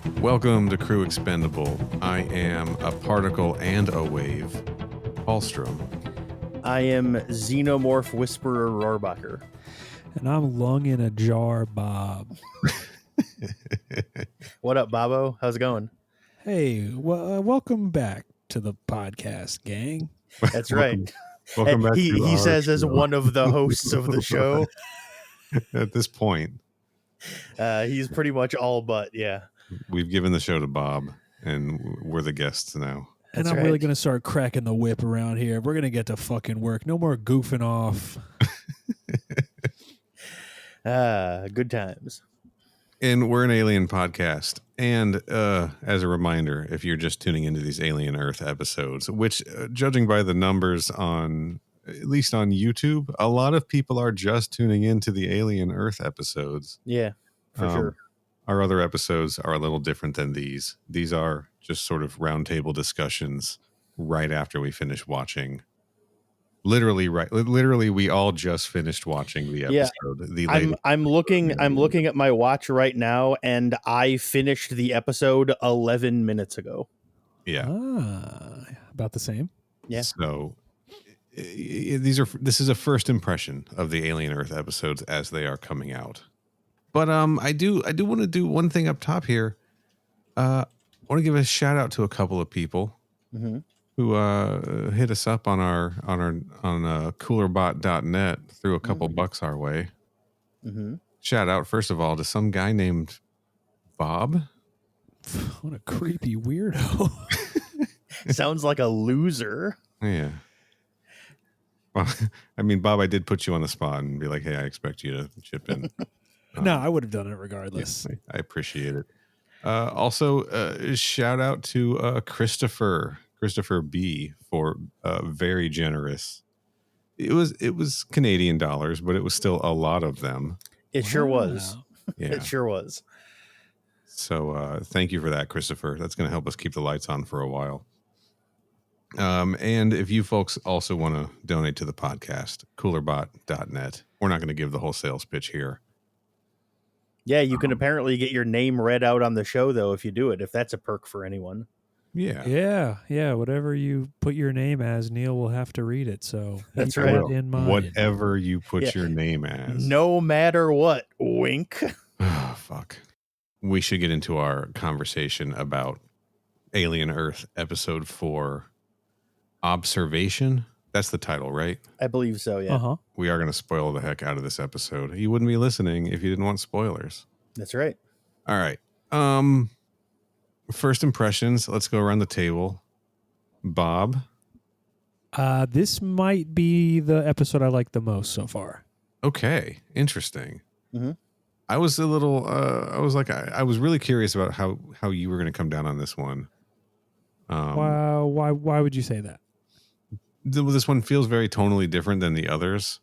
Welcome to Crew Expendable. I am a particle and a wave, Hallstrom. I am Xenomorph Whisperer Rohrbacher. And I'm lung in a jar, Bob. What up, Bobo? How's it going? Hey, welcome back to the podcast, gang. That's right. Welcome back. He says as one of the hosts of the show. At this point, he's pretty much all but, yeah. we've given the show to Bob, and we're the guests now. And That's I'm really right. going to start cracking the whip around here. We're going to get to fucking work. No more goofing off. Good times. And we're an alien podcast. And as a reminder, if you're just tuning into these Alien Earth episodes, which judging by the numbers on, at least on YouTube, a lot of people are just tuning into the Alien Earth episodes. Yeah, for sure. Our other episodes are a little different than these. These are just sort of roundtable discussions right after we finish watching. Literally, we all just finished watching the episode. Yeah, I'm looking at my watch right now, and I finished the episode 11 minutes ago. Yeah. About the same. Yeah. So this is a first impression of the Alien Earth episodes as they are coming out. But I do want to do one thing up top here. I want to give a shout out to a couple of people who hit us up on coolerbot.net, threw a couple bucks our way. Shout out first of all to some guy named Bob. What a creepy weirdo. Sounds like a loser. Yeah. Well, I mean, Bob, I did put you on the spot and be like, hey, I expect you to chip in. No, I would have done it regardless. Yes, I appreciate it. Also, shout out to Christopher B for very generous. It was Canadian dollars, but it was still a lot of them. It sure was. Yeah. It sure was. So thank you for that, Christopher. That's going to help us keep the lights on for a while. And if you folks also want to donate to the podcast, coolerbot.net. We're not going to give the whole sales pitch here. Yeah, you can apparently get your name read out on the show, though, if you do it, if that's a perk for anyone. Yeah. Yeah. Whatever you put your name as, Neil will have to read it. So That's keep right. that in mind. Whatever you put your name as. No matter what, wink. Oh, fuck. We should get into our conversation about Alien Earth Episode 4, Observation. That's the title, right? I believe so, yeah. Uh-huh. We are going to spoil the heck out of this episode. You wouldn't be listening if you didn't want spoilers. That's right. All right. First impressions. Let's go around the table. Bob. This might be the episode I like the most so far. Okay. Interesting. Mhm. I was a little, I was really curious about how you were going to come down on this one. Why would you say that? This one feels very tonally different than the others.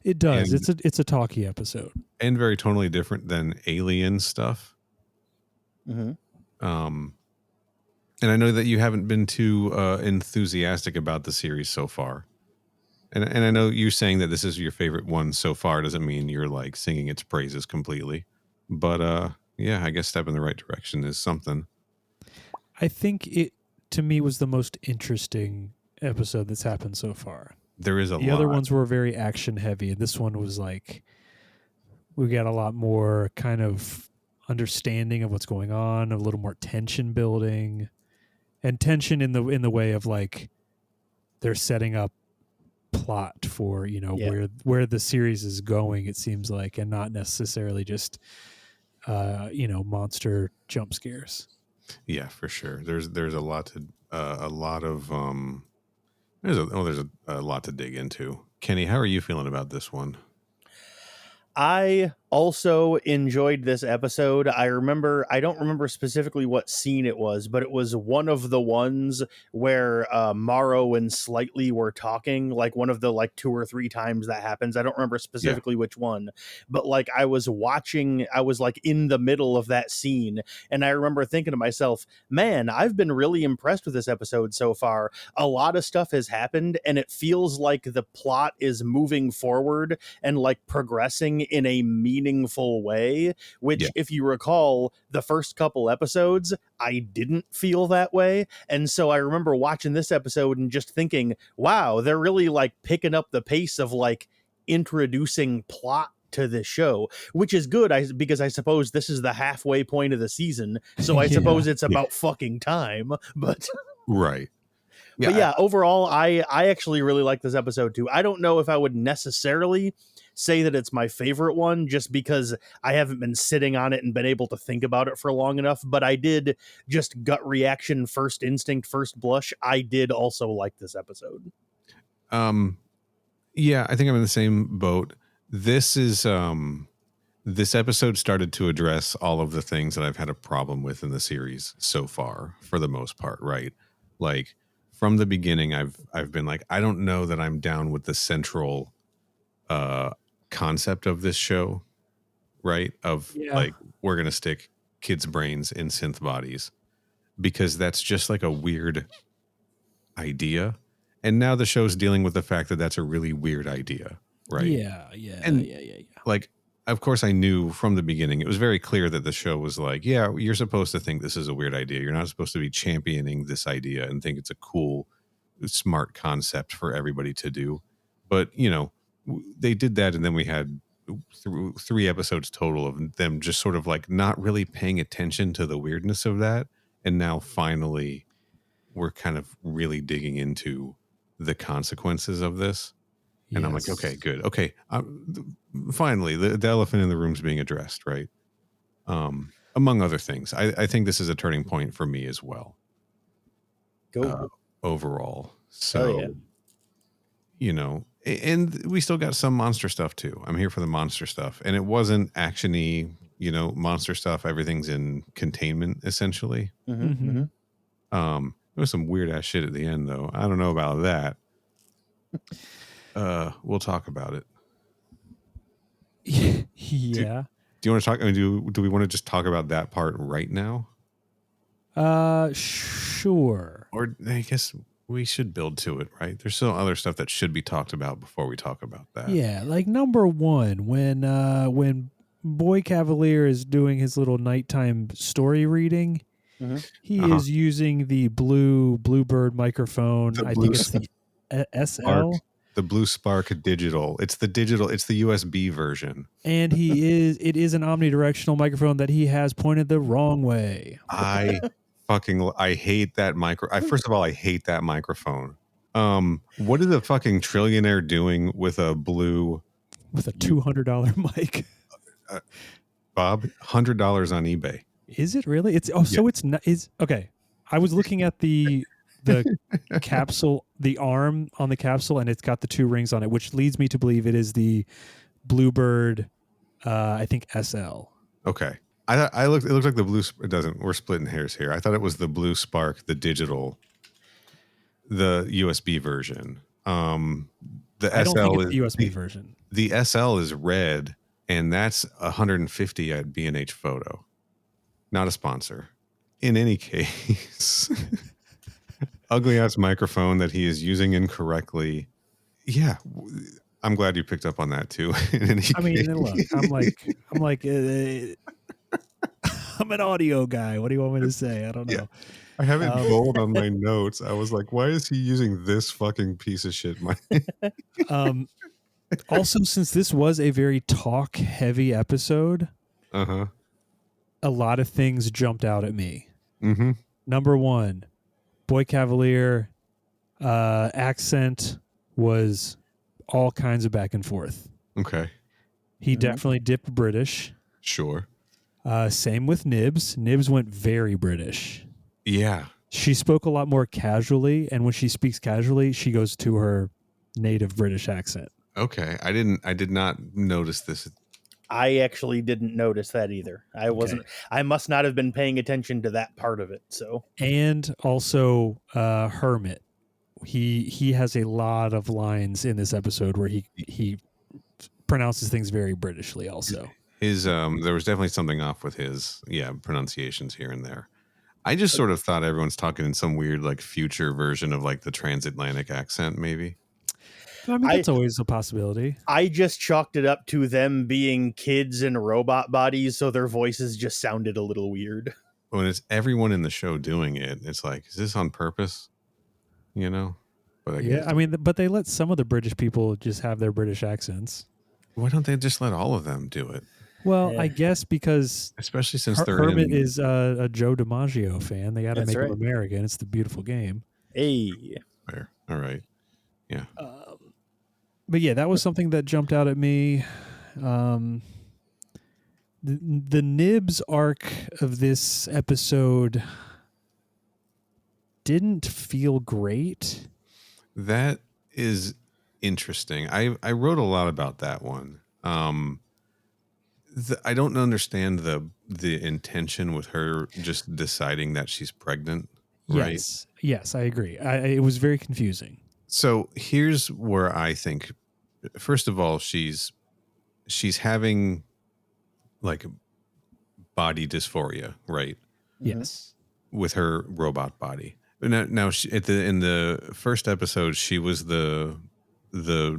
It does. And- It's a talky episode. And very tonally different than Alien stuff. Mm-hmm. And I know that you haven't been too enthusiastic about the series so far. And I know you saying that this is your favorite one so far doesn't mean you're like singing its praises completely. But yeah, I guess step in the right direction is something. I think it, to me, was the most interesting episode that's happened so far. There is a lot. The other ones were very action heavy, and this one was like, we got a lot more kind of understanding of what's going on, a little more tension building, and tension in the way of like they're setting up plot for where the series is going, it seems like, and not necessarily just monster jump scares. Yeah, for sure. There's a lot to dig into. Kenny, how are you feeling about this one? I also enjoyed this episode. I don't remember specifically what scene it was, but it was one of the ones where Morrow and Slightly were talking, like one of the like 2 or 3 times that happens. I don't remember specifically which one, but like I was like in the middle of that scene, and I remember thinking to myself, man, I've been really impressed with this episode so far. A lot of stuff has happened, and it feels like the plot is moving forward and like progressing in a meaningful meaningful way, which, Yeah. if you recall, the first couple episodes, I didn't feel that way. And so I remember watching this episode and just thinking, wow, they're really like picking up the pace of like introducing plot to this show, which is good because I suppose this is the halfway point of the season. So I Yeah. suppose it's about fucking time. But Right. but yeah, overall, I actually really like this episode too. I don't know if I would necessarily say that it's my favorite one just because I haven't been sitting on it and been able to think about it for long enough, but I did, just gut reaction, first instinct, first blush, I did also like this episode. Yeah, I think I'm in the same boat. This is this episode started to address all of the things that I've had a problem with in the series so far, for the most part, right? Like from the beginning, I've been like, I don't know that I'm down with the central concept of this show, right? Of like, we're gonna stick kids' brains in synth bodies, because that's just like a weird idea. And now the show's dealing with the fact that that's a really weird idea, right? Yeah. Like, of course, I knew from the beginning, it was very clear that the show was like, yeah, you're supposed to think this is a weird idea. You're not supposed to be championing this idea and think it's a cool, smart concept for everybody to do. But, you know, they did that. And then we had three episodes total of them just sort of like not really paying attention to the weirdness of that. And now finally, we're kind of really digging into the consequences of this. And I'm like, okay, good. Okay. Finally, the elephant in the room is being addressed, right? Among other things. I think this is a turning point for me as well. Overall. So, you know, and we still got some monster stuff too. I'm here for the monster stuff. And it wasn't action-y, you know, monster stuff. Everything's in containment, essentially. There was some weird ass shit at the end, though. I don't know about that. We'll talk about it. Yeah. Do you want to talk? I mean, do we want to just talk about that part right now? Sure. Or I guess we should build to it, right? There's still other stuff that should be talked about before we talk about that. Yeah, like number one, when Boy Cavalier is doing his little nighttime story reading, he is using the Bluebird microphone. I think it's the SL. The Blue Spark digital. It's the USB version. And it is an omnidirectional microphone that he has pointed the wrong way. I hate that first of all, I hate that microphone. What is a fucking trillionaire doing with a $200 mic? Bob, $100 on eBay. Is it really? So it's not, okay. I was looking at the capsule, the arm on the capsule, and it's got the two rings on it, which leads me to believe it is the Bluebird, I think SL. Okay. It looks like the blue. It doesn't. We're splitting hairs here. I thought it was the Blue Spark, the digital, the USB version. The I don't SL think it's is the USB version. The SL is red, and that's $150 at B&H Photo. Not a sponsor. In any case, ugly ass microphone that he is using incorrectly. Yeah, I'm glad you picked up on that too. I mean, look, I'm like. I'm an audio guy. What do you want me to say? I don't know. Yeah. I have it bold on my notes. I was like, why is he using this fucking piece of shit? Also, since this was a very talk heavy episode, a lot of things jumped out at me. Number one, Boy Cavalier accent was all kinds of back and forth. Okay. He definitely dipped British. Sure. Same with Nibs. Nibs went very British. Yeah. She spoke a lot more casually, and when she speaks casually, she goes to her native British accent. Okay. I did not notice this. I actually didn't notice that either. I must not have been paying attention to that part of it. So, and also Hermit. He has a lot of lines in this episode where he pronounces things very Britishly also. His there was definitely something off with his pronunciations here and there. I just sort of thought everyone's talking in some weird like future version of like the transatlantic accent, maybe. I mean, that's always a possibility. I just chalked it up to them being kids in robot bodies, so their voices just sounded a little weird. When it's everyone in the show doing it, it's like, is this on purpose? You know? But I guess. I mean, but they let some of the British people just have their British accents. Why don't they just let all of them do it? Well, I guess because especially since they're Hermit is a Joe DiMaggio fan. They got to make right. him American. It's the beautiful game. Hey. Fair. All right. Yeah. But yeah, that was something that jumped out at me. The Nibs arc of this episode didn't feel great. That is interesting. I wrote a lot about that one. I don't understand the intention with her just deciding that she's pregnant. Right? Yes, I agree. It was very confusing. So here's where I think, first of all, she's having like body dysphoria, right? Yes, with her robot body. Now she, in the first episode, she was the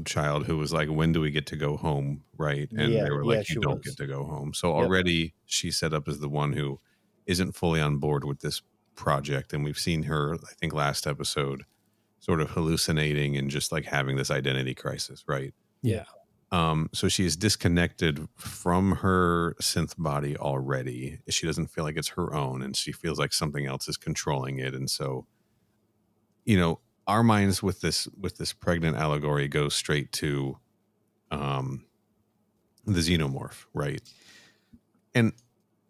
child who was like, when do we get to go home, right? And they were like, you don't get to go home. So already she's set up as the one who isn't fully on board with this project. And we've seen her, I think last episode, sort of hallucinating and just like having this identity crisis, right? Yeah. So she is disconnected from her synth body already. She doesn't feel like it's her own, and she feels like something else is controlling it. And so, you know, our minds with this pregnant allegory go straight to the xenomorph, right? And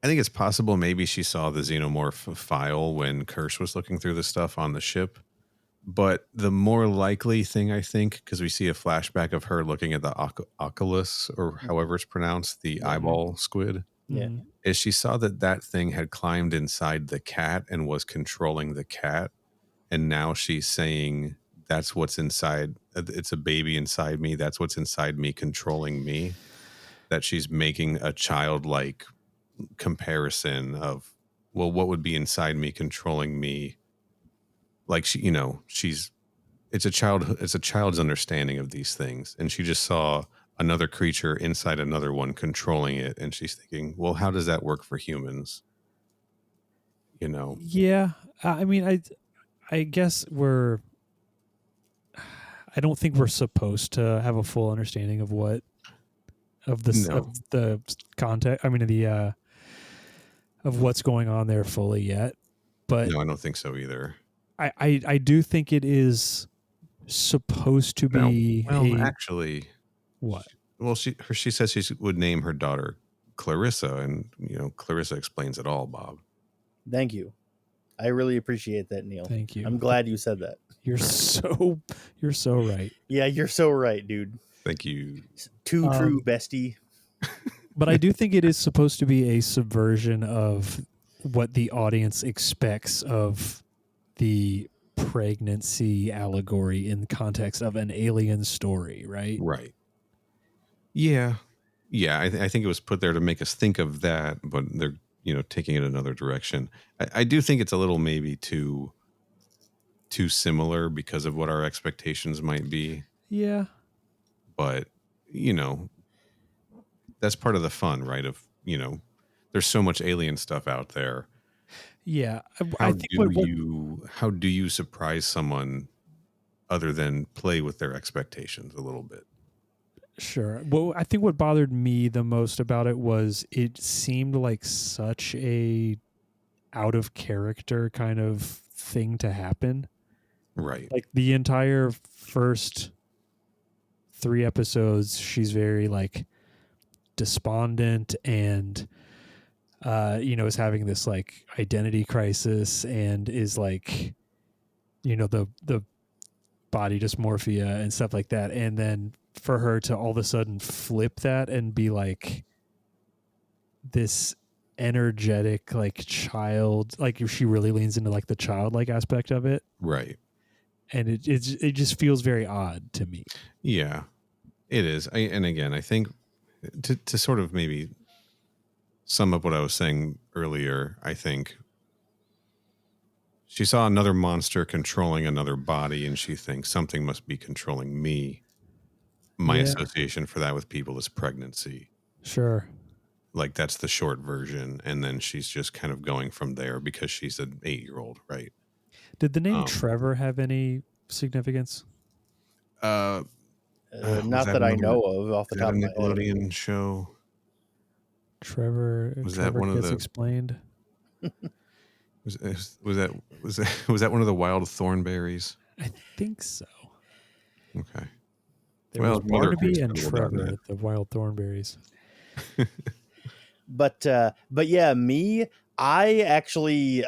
I think it's possible maybe she saw the xenomorph file when Kirsch was looking through the stuff on the ship. But the more likely thing, I think, because we see a flashback of her looking at the oculus, or however it's pronounced, the eyeball squid, is she saw that thing had climbed inside the cat and was controlling the cat. And now she's saying, that's what's inside. It's a baby inside me. That's what's inside me controlling me. That she's making a childlike comparison of, well, what would be inside me controlling me? Like she, you know, it's a child's understanding of these things. And she just saw another creature inside another one controlling it. And she's thinking, well, how does that work for humans? You know? Yeah. I mean, I guess I don't think we're supposed to have a full understanding of of the context. I mean, of what's going on there fully yet. But no, I don't think so either. I do think it is supposed to be. Actually, what? Well, she says she would name her daughter Clarissa, and you know, Clarissa explains it all, Bob. Thank you. I really appreciate that, Neil. Thank you. I'm glad you said that. You're so right. Yeah, you're so right, dude. Thank you. Too true, bestie. But I do think it is supposed to be a subversion of what the audience expects of the pregnancy allegory in context of an alien story, right? Right. Yeah. I think it was put there to make us think of that, but they're, you know, taking it another direction. I do think it's a little maybe too similar because of what our expectations might be. Yeah. But, you know, that's part of the fun, right? Of, you know, there's so much alien stuff out there. Yeah. How do you surprise someone other than play with their expectations a little bit? Sure. Well, I think what bothered me the most about it was it seemed like such a out of character kind of thing to happen. Right. Like the entire first 3 episodes, she's very like despondent and you know, is having this like identity crisis and is like, you know, the body dysmorphia and stuff like that. And then for her to all of a sudden flip that and be like this energetic like child, like she really leans into like the childlike aspect of it. Right. And it just feels very odd to me. Yeah, it is. And again, I think to sort of maybe sum up what I was saying earlier, I think she saw another monster controlling another body and she thinks something must be controlling me. my Yeah. association for that with people is pregnancy. Sure. Like that's the short version, and then she's just kind of going from there because she's an 8-year-old, right? Did the name Trevor have any significance? Was Not that I know of off the is that top a of my head. Nickelodeon show? Trevor that one of gets the- explained. Was that one of the Wild Thornberries? I think so. Okay. There Well, was Mother Barnaby Goose and scribbled down Trevor, that. the Wild Thornberries. But yeah, me, I actually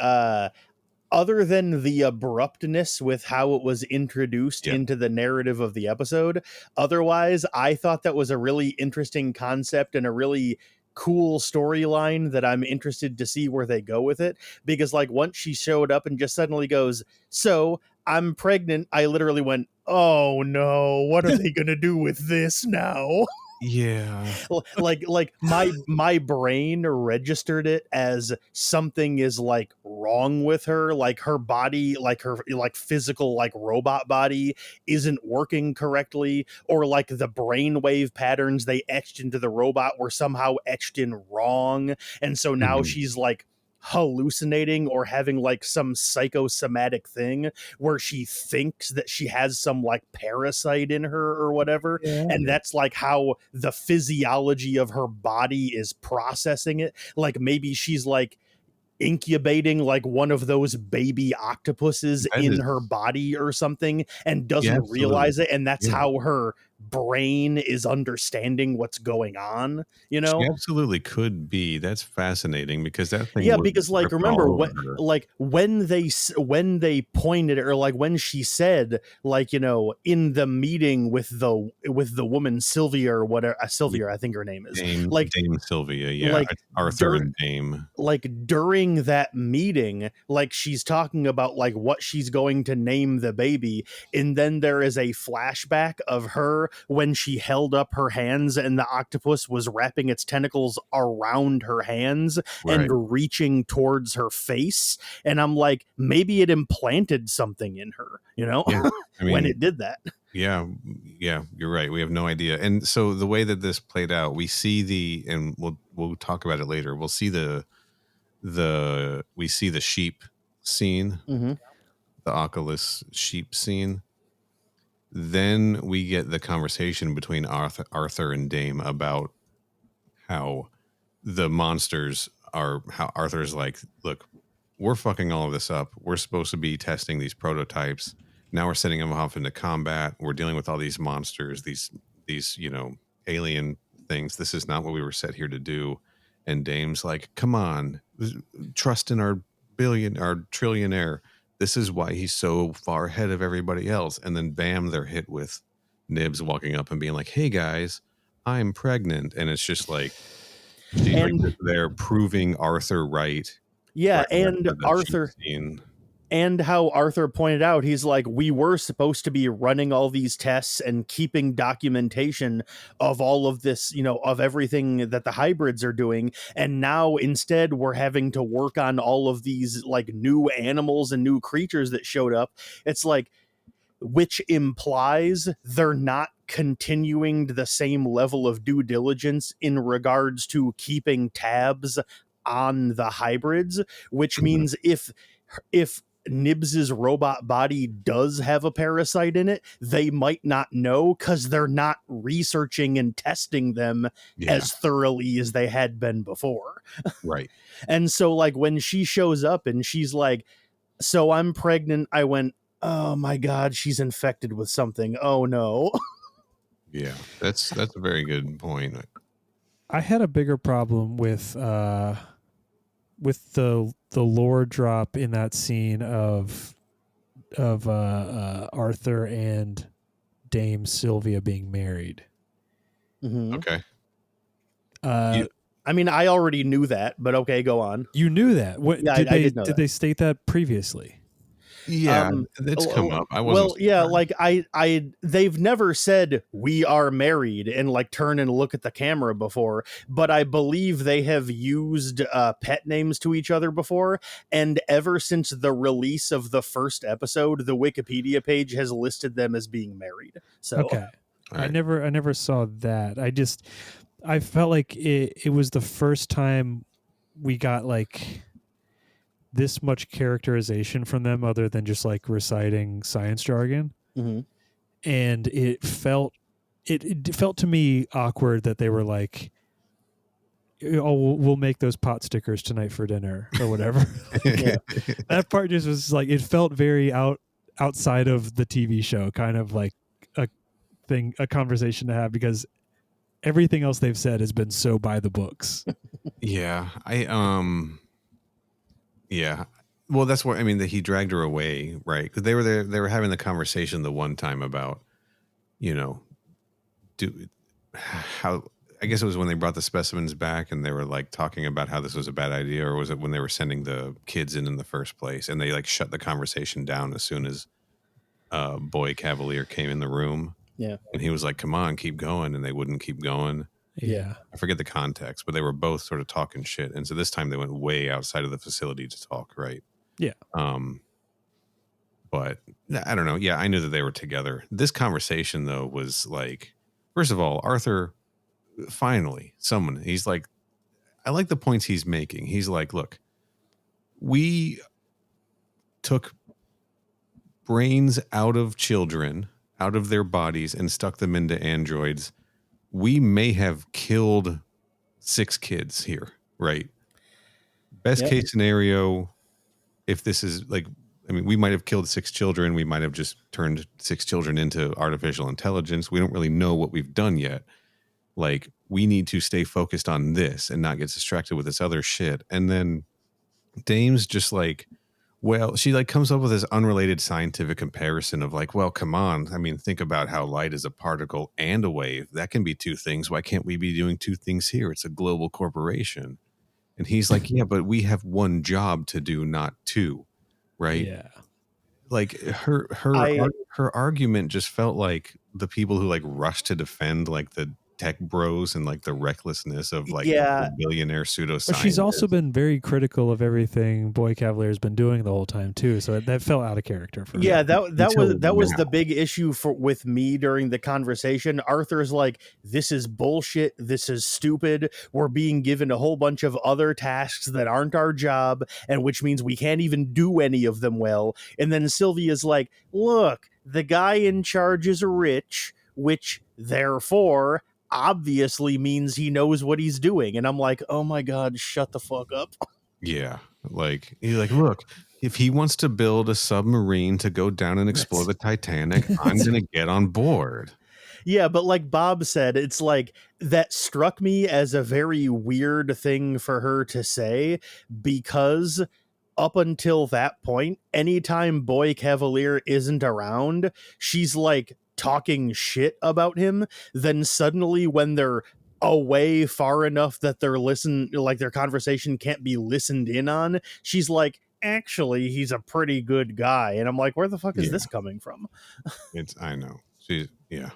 other than the abruptness with how it was introduced Yeah. into the narrative of the episode, otherwise I thought that was a really interesting concept and a really cool storyline that I'm interested to see where they go with it, because like once she showed up and just suddenly goes, "So, I'm pregnant," I literally went, "Oh no, what are they going to do with this now?" Yeah. like my brain registered it as something is like wrong with her, like her body, like her like physical like robot body isn't working correctly, or like the brainwave patterns they etched into the robot were somehow etched in wrong, and so now Mhm. she's like hallucinating or having like some psychosomatic thing where she thinks that she has some like parasite in her or whatever, and that's like how the physiology of her body is processing it. Like maybe she's like incubating like one of those baby octopuses That in is- her body or something and doesn't absolutely. realize it, and that's Yeah. how her brain is understanding what's going on, you know? She absolutely could be. That's fascinating because that thing. Yeah, was because like ripping all remember over what, her. like when they pointed, or like when she said, like, you know, in the meeting with the woman Sylvia or whatever, Sylvia I think her name is, Dame Sylvia, yeah, like, it's Arthur and Dame. like during that meeting, like she's talking about like what she's going to name the baby, and then there is a flashback of her when she held up her hands and the octopus was wrapping its tentacles around her hands Right. and reaching towards her face, and I'm like, maybe it implanted something in her, you know? Yeah, I mean, when it did that. Yeah, you're right. We have no idea. And so the way that this played out, we see and we'll talk about it later. We'll see the sheep scene, Mm-hmm. the Oculus sheep scene. Then we get the conversation between Arthur and Dame about how the monsters are, how Arthur's like, look, we're fucking all of this up. We're supposed to be testing these prototypes. Now we're sending them off into combat. We're dealing with all these monsters, these alien things. This is not what we were set here to do. And Dame's like, come on, trust in our trillionaire. This is why he's so far ahead of everybody else. And then bam, they're hit with Nibs walking up and being like, hey guys, I'm pregnant. And it's just like, she's like they're proving Arthur right. Yeah, Right, and Arthur, and how Arthur pointed out, he's like, we were supposed to be running all these tests and keeping documentation of all of this, you know, of everything that the hybrids are doing. And now instead we're having to work on all of these like new animals and new creatures that showed up. It's like, which implies they're not continuing the same level of due diligence in regards to keeping tabs on the hybrids, which means if Nibs's robot body does have a parasite in it, they might not know because they're not researching and testing them as thoroughly as they had been before. Right. And so like when she shows up and she's like, so I'm pregnant, I went, oh my God, she's infected with something. Oh no. Yeah, that's a very good point. I had a bigger problem with the lore drop in that scene of Arthur and Dame Sylvia being married. Mm-hmm. Okay. I mean, I already knew that, but okay, go on. You knew that. What, Yeah, did I they did know that. they state that previously? Yeah, it's come up. I wasn't. Well, yeah, like they've never said we are married and like turn and look at the camera before, but I believe they have used pet names to each other before. And ever since the release of the first episode, the Wikipedia page has listed them as being married. So Okay. All right. I never saw that. I felt like it was the first time we got like this much characterization from them other than just like reciting science jargon. Mm-hmm. And it felt to me awkward that they were like, oh, we'll make those pot stickers tonight for dinner or whatever. Yeah. That part just was like, it felt very outside of the TV show, kind of like a conversation to have, because everything else they've said has been so by the books. Yeah. Yeah. Well, that's what I mean, that he dragged her away, right? Because they were there, they were having the conversation the one time about, how, I guess it was when they brought the specimens back and they were like talking about how this was a bad idea, or was it when they were sending the kids in the first place, and they like shut the conversation down as soon as Boy Cavalier came in the room. Yeah. And he was like, come on, keep going. And they wouldn't keep going. Yeah. I forget the context, but they were both sort of talking shit. And so this time they went way outside of the facility to talk, right? Yeah. But I don't know. Yeah, I knew that they were together. This conversation, though, was like, first of all, Arthur, finally, he's like, I like the points he's making. He's like, look, we took brains out of children, out of their bodies, and stuck them into androids. We may have killed 6 kids here, right? Best case scenario, if this is like, I mean, we might have killed 6 children. We might have just turned 6 children into artificial intelligence. We don't really know what we've done yet. Like, we need to stay focused on this and not get distracted with this other shit. And then Dame's just like, well, she like comes up with this unrelated scientific comparison of like, well, come on. I mean, think about how light is a particle and a wave. That can be 2 things. Why can't we be doing 2 things here? It's a global corporation. And he's like, yeah, but we have one job to do, not 2. Right. Yeah. Like her argument just felt like the people who like rush to defend like the tech bros and like the recklessness of like the billionaire pseudoscientists. But she's also been very critical of everything Boy Cavalier's been doing the whole time too, so that felt out of character for me. Yeah, that was the big issue with me during the conversation. Arthur's like, this is bullshit, this is stupid, we're being given a whole bunch of other tasks that aren't our job, and which means we can't even do any of them well. And then Sylvia's like, look, the guy in charge is rich, which therefore obviously means he knows what he's doing. And I'm like, oh my God, shut the fuck up. Yeah. Like, he's like, look, if he wants to build a submarine to go down and explore the Titanic, I'm going to get on board. Yeah, but like Bob said, it's like that struck me as a very weird thing for her to say, because up until that point, anytime Boy Cavalier isn't around, she's like talking shit about him. Then suddenly when they're away far enough that their conversation can't be listened in on, she's like, actually, he's a pretty good guy. And I'm like, where the fuck is this coming from? I know. Yeah.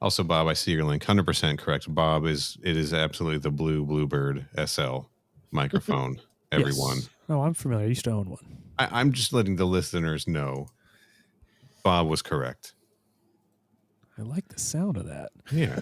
Also, Bob, I see your link. 100% correct. Bob it is absolutely the Bluebird SL microphone. Everyone. Yes. Oh, I'm familiar. I used to own one. I'm just letting the listeners know Bob was correct. I like the sound of that. Yeah.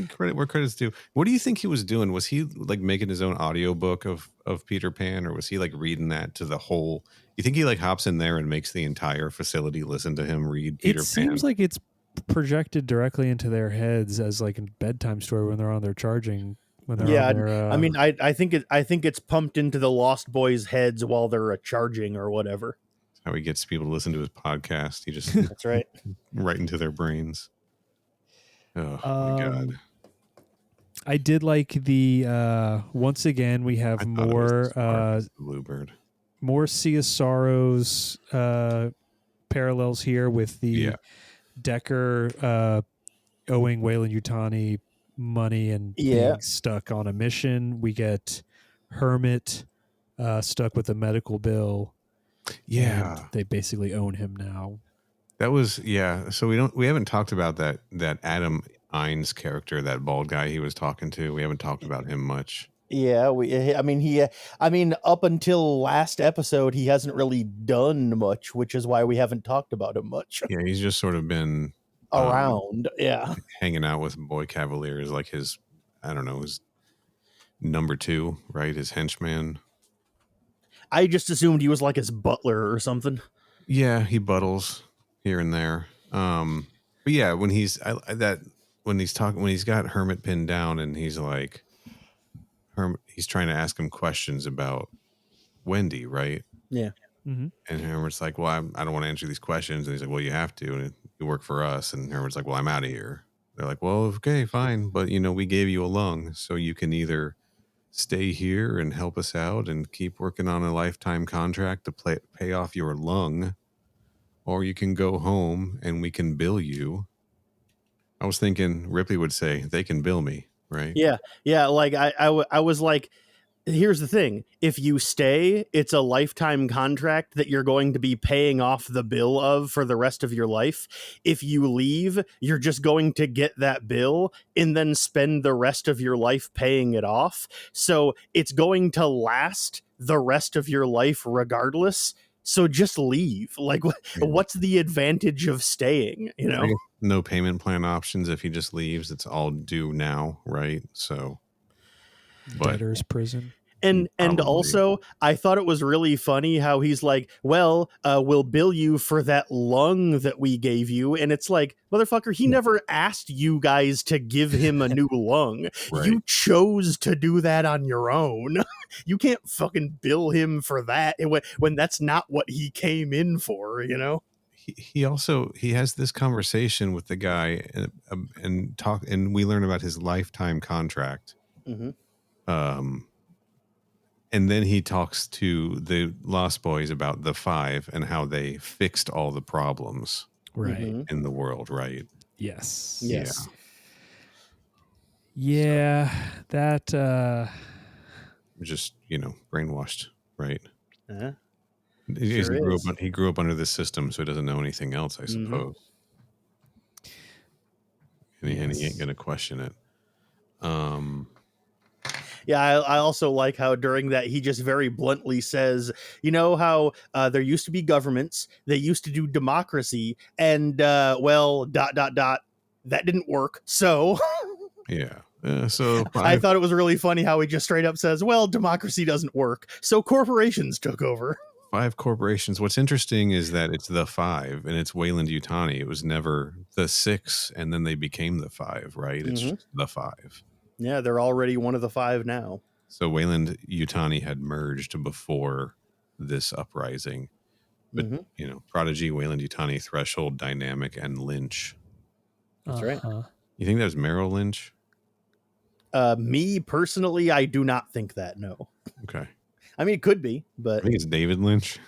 Credit where credit's due. What do you think he was doing? Was he like making his own audiobook of Peter Pan, or was he like reading that to the whole? You think he like hops in there and makes the entire facility listen to him read Peter Pan? It seems like it's projected directly into their heads as like a bedtime story when they're on their charging. When they're on their, I mean, I think it's pumped into the Lost Boys' heads while they're charging or whatever. How he gets people to listen to his podcast. He just that's right, right into their brains. Oh my God. I did like the once again we have more Bluebird. More Ciasaro's parallels here with the Decker owing Weyland Yutani money and being stuck on a mission. We get Hermit stuck with a medical bill. Yeah, and they basically own him now. That was So we haven't talked about that Adam Ines character, that bald guy he was talking to. We haven't talked about him much. Yeah, up until last episode, he hasn't really done much, which is why we haven't talked about him much. Yeah, he's just sort of been around. Yeah. hanging out with Boy Cavalier is like his, I don't know, his number 2, right? His henchman. I just assumed he was like his butler or something. Yeah, he buttles here and there. But yeah, when he's when he's got Hermit pinned down and he's like, he's trying to ask him questions about Wendy, right? Yeah. Mm-hmm. And Hermit's like, well, I don't want to answer these questions. And he's like, well, you have to. And you work for us. And Hermit's like, well, I'm out of here. They're like, well, okay, fine. But, we gave you a lung. So you can either stay here and help us out and keep working on a lifetime contract to pay off your lung, or you can go home and we can bill you. I was thinking Ripley would say, they can bill me, right? Yeah. Yeah. Like I was like, here's the thing. If you stay, it's a lifetime contract that you're going to be paying off the bill of for the rest of your life. If you leave, you're just going to get that bill and then spend the rest of your life paying it off. So it's going to last the rest of your life regardless. So just leave. Like, what's the advantage of staying? No payment plan options. If he just leaves, it's all due now, right? So, but Debtor's prison. And Probably. also, I thought it was really funny how he's like, well, we'll bill you for that lung that we gave you. And it's like, motherfucker, he never asked you guys to give him a new lung. Right. You chose to do that on your own. You can't fucking bill him for that when that's not what he came in for, He also has this conversation with the guy and we learn about his lifetime contract. Mm-hmm. And then he talks to the Lost Boys about the 5 and how they fixed all the problems Right. in the world, right? Yes. Yes. Yeah. That Just, brainwashed, right? Uh-huh. He grew up under this system, so he doesn't know anything else, I suppose. And he ain't going to question it. Yeah, I also like how during that he just very bluntly says, how there used to be governments, they used to do democracy, and that didn't work. So Yeah. So I thought it was really funny how he just straight up says, well, democracy doesn't work, so corporations took over. 5 corporations. What's interesting is that it's the 5 and it's Weyland-Yutani. It was never the 6 and then they became the 5, right? It's just the 5. Yeah, they're already one of the 5 now. So Weyland-Yutani had merged before this uprising. But, Prodigy, Weyland-Yutani, Threshold, Dynamic, and Lynch. That's right. You think that was Merrill Lynch? Me, personally, I do not think that, no. Okay. I mean, it could be, but... I think it's David Lynch.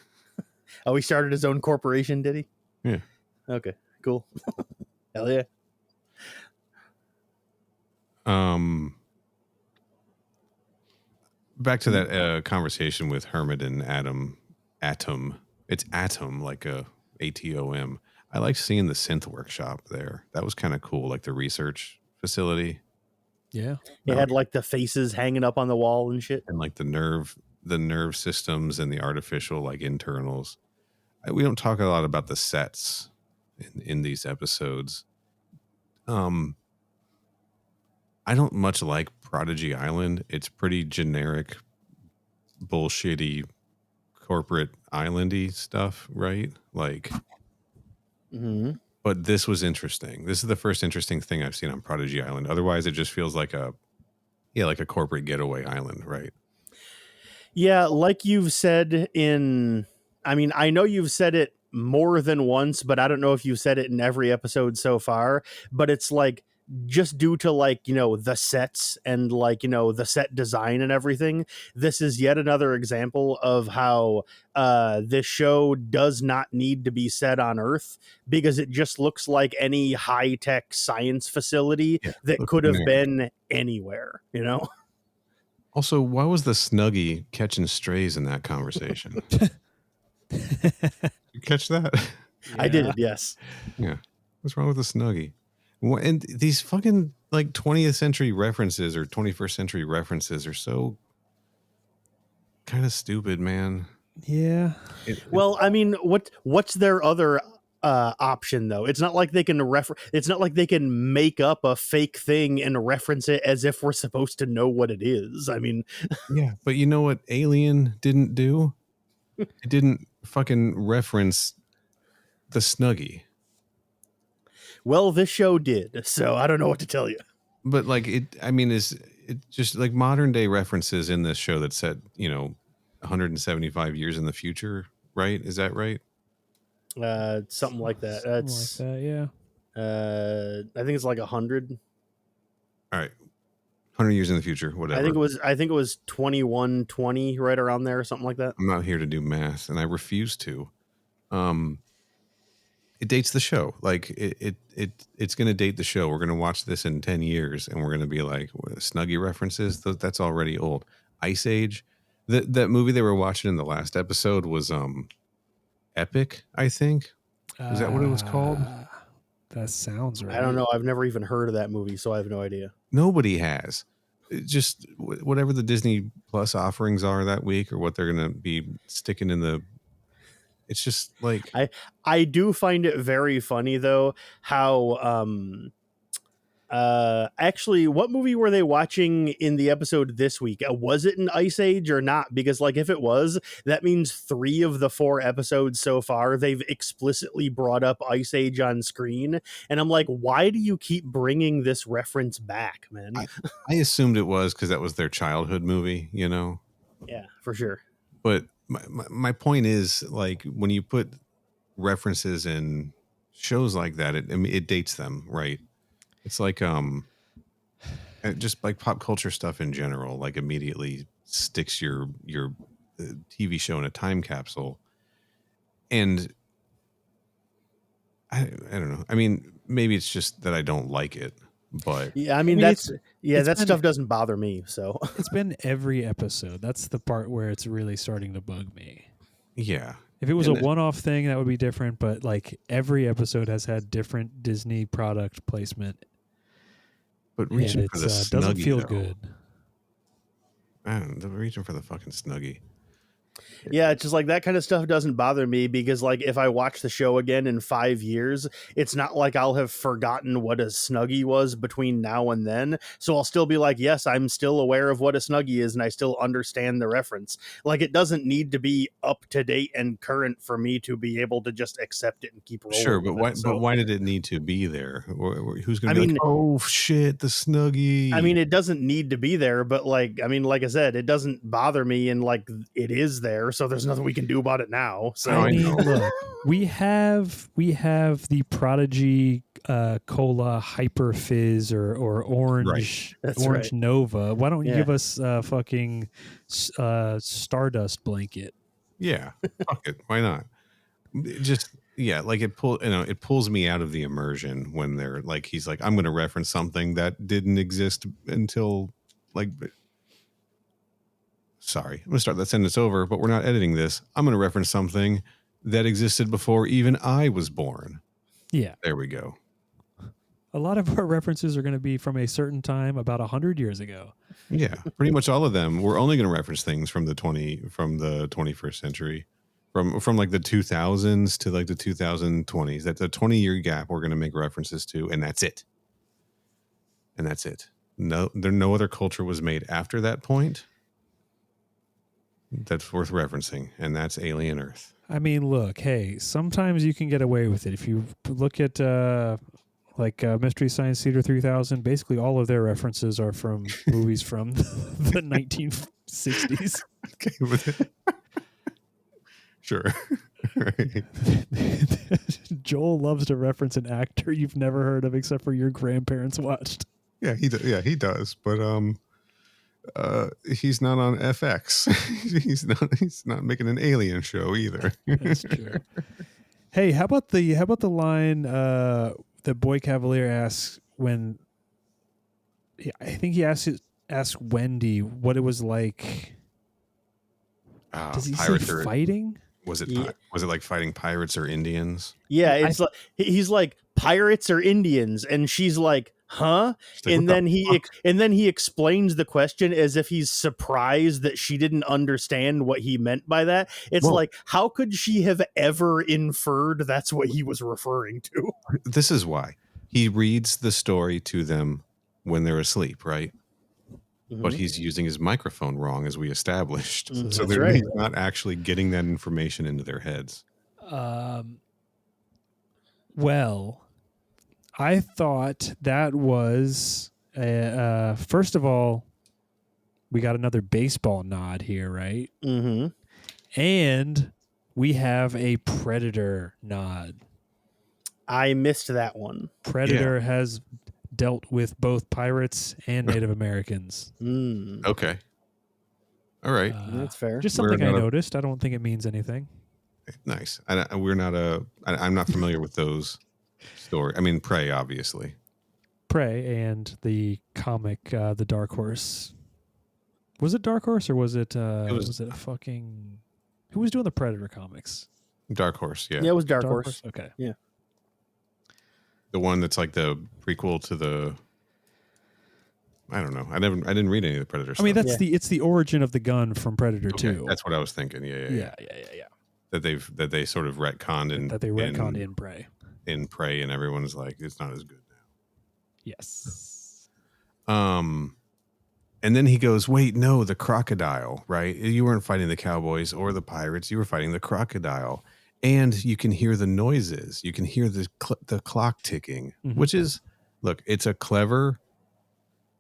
Oh, he started his own corporation, did he? Yeah. Okay, cool. Hell yeah. Back to that conversation with Hermit and Atom. It's Atom, like a ATOM. I liked seeing the synth workshop there. That was kind of cool, like the research facility. Yeah. It had like the faces hanging up on the wall and shit. And like the nerve systems and the artificial like internals. We don't talk a lot about the sets in these episodes. I don't much like Prodigy Island. It's pretty generic, bullshitty, corporate islandy stuff, right? Like, but this was interesting. This is the first interesting thing I've seen on Prodigy Island. Otherwise, it just feels like a corporate getaway island, right? Yeah, like you've said I know you've said it more than once, but I don't know if you've said it in every episode so far, but it's like, just due to like, the sets and like, the set design and everything, this is yet another example of how this show does not need to be set on Earth, because it just looks like any high-tech science facility that could have been anywhere, Also, why was the Snuggie catching strays in that conversation? You catch that? Yeah. I did, yes. Yeah. What's wrong with the Snuggie? And these fucking like 20th century references or 21st century references are so kind of stupid, man. Yeah. Well, I mean, what's their other option though. It's not like they can it's not like they can make up a fake thing and reference it as if we're supposed to know what it is. I mean, Yeah, but you know what Alien didn't do? It didn't fucking reference the Snuggie. well, this show did, so I don't know what to tell you. But like is it just like modern day references in this show that set, 175 years in the future, right? Is that right? Something like that. Something That's like that, yeah. I think it's like 100. All right. 100 years in the future, whatever. I think it was 2120, right around there, or something like that. I'm not here to do math, and I refuse to. It dates the show. Like it's going to date the show. We're going to watch this in 10 years, and we're going to be like, Snuggie references. That's already old. Ice Age. That movie they were watching in the last episode was Epic. I think. Is that what it was called? That sounds right. I don't know. I've never even heard of that movie, so I have no idea. Nobody has. Just whatever the Disney Plus offerings are that week, or what they're going to be sticking in the. It's just like I do find it very funny though how actually, what movie were they watching in the episode this week? Was it an Ice Age or not? Because like if it was, that means 3 of the 4 episodes so far they've explicitly brought up Ice Age on screen, and I'm like, why do you keep bringing this reference back, man? I assumed it was because that was their childhood movie, Yeah, for sure. But my point is, like, when you put references in shows like that, it dates them, right? It's like just like pop culture stuff in general, like immediately sticks your TV show in a time capsule. And I don't know. I mean, maybe it's just that I don't like it, but Yeah, I mean that stuff doesn't bother me. So it's been every episode. That's the part where it's really starting to bug me. yeah. If it was a one-off thing, that would be different. But like every episode has had different Disney product placement. But reaching for the Snuggie doesn't feel though. good. I don't know, reaching for the fucking Snuggie. yeah, it's just like that kind of stuff doesn't bother me because like if I watch the show again in 5 years, it's not like I'll have forgotten what a Snuggie was between now and then. So I'll still be like, yes, I'm still aware of what a Snuggie is and I still understand the reference. Like it doesn't need to be up to date and current for me to be able to just accept it and keep rolling. Sure, but why did it need to be there? Who's going to be like, oh shit, the Snuggie? I mean, it doesn't need to be there, but like I said, it doesn't bother me, and like it is there, so there's nothing we can do about it now. So I mean, look, we have the Prodigy Cola Hyper Fizz or Orange right. Nova. Why don't you give us fucking Stardust Blanket? Yeah, fuck it. Why not? Just like it pulls me out of the immersion when they're like, he's like, I'm going to reference something that didn't exist until like. Sorry, I'm going to start that sentence over, but we're not editing this. I'm going to reference something that existed before even I was born. Yeah. There we go. A lot of our references are going to be from a certain time about 100 years ago. Yeah, pretty much all of them. We're only going to reference things from the 21st century, from like the 2000s to like the 2020s. That's a 20-year gap we're going to make references to, and that's it. No other culture was made after that point that's worth referencing, and that's Alien Earth. I mean, look, hey, sometimes you can get away with it. If you look at Mystery Science Theater 3000, basically all of their references are from movies from the 1960s. Okay, sure. Right. Joel loves to reference an actor you've never heard of except for your grandparents watched. Yeah, he does, but he's not on FX. he's not making an Alien show either. That's true. Hey, how about the line that Boy Cavalier asks when I think he asked Wendy what it was like. Does he say fighting? Was it like fighting pirates or Indians? Yeah, it's like he's like pirates or Indians, and she's like, huh? And then he explains the question as if he's surprised that she didn't understand what he meant by that. It's like, how could she have ever inferred that's what he was referring to? This is why he reads the story to them when they're asleep, right? But he's using his microphone wrong, as we established. So he's not actually getting that information into their heads. Well, I thought that was, first of all, we got another baseball nod here, right? Mm-hmm. And we have a Predator nod. I missed that one. Predator has dealt with both pirates and Native Americans. Okay. All right. That's fair. Just something I noticed. I don't think it means anything. Nice. I'm not familiar with those stories. I mean, Prey, obviously. Prey and the comic, The Dark Horse. Was it Dark Horse or was it a fucking... Who was doing the Predator comics? Dark Horse, yeah. Yeah, it was Dark Horse. Okay. Yeah. The one that's like the prequel to the... I don't know. I didn't read any of the Predator stuff. I mean, it's the origin of the gun from Predator 2. That's what I was thinking. Yeah. That they sort of retconned in Prey. In Prey, and everyone's like, it's not as good now. Yes. And then he goes, wait, no, the crocodile, right? You weren't fighting the cowboys or the pirates. You were fighting the crocodile. And you can hear the noises. You can hear the clock ticking, which is, look, it's a clever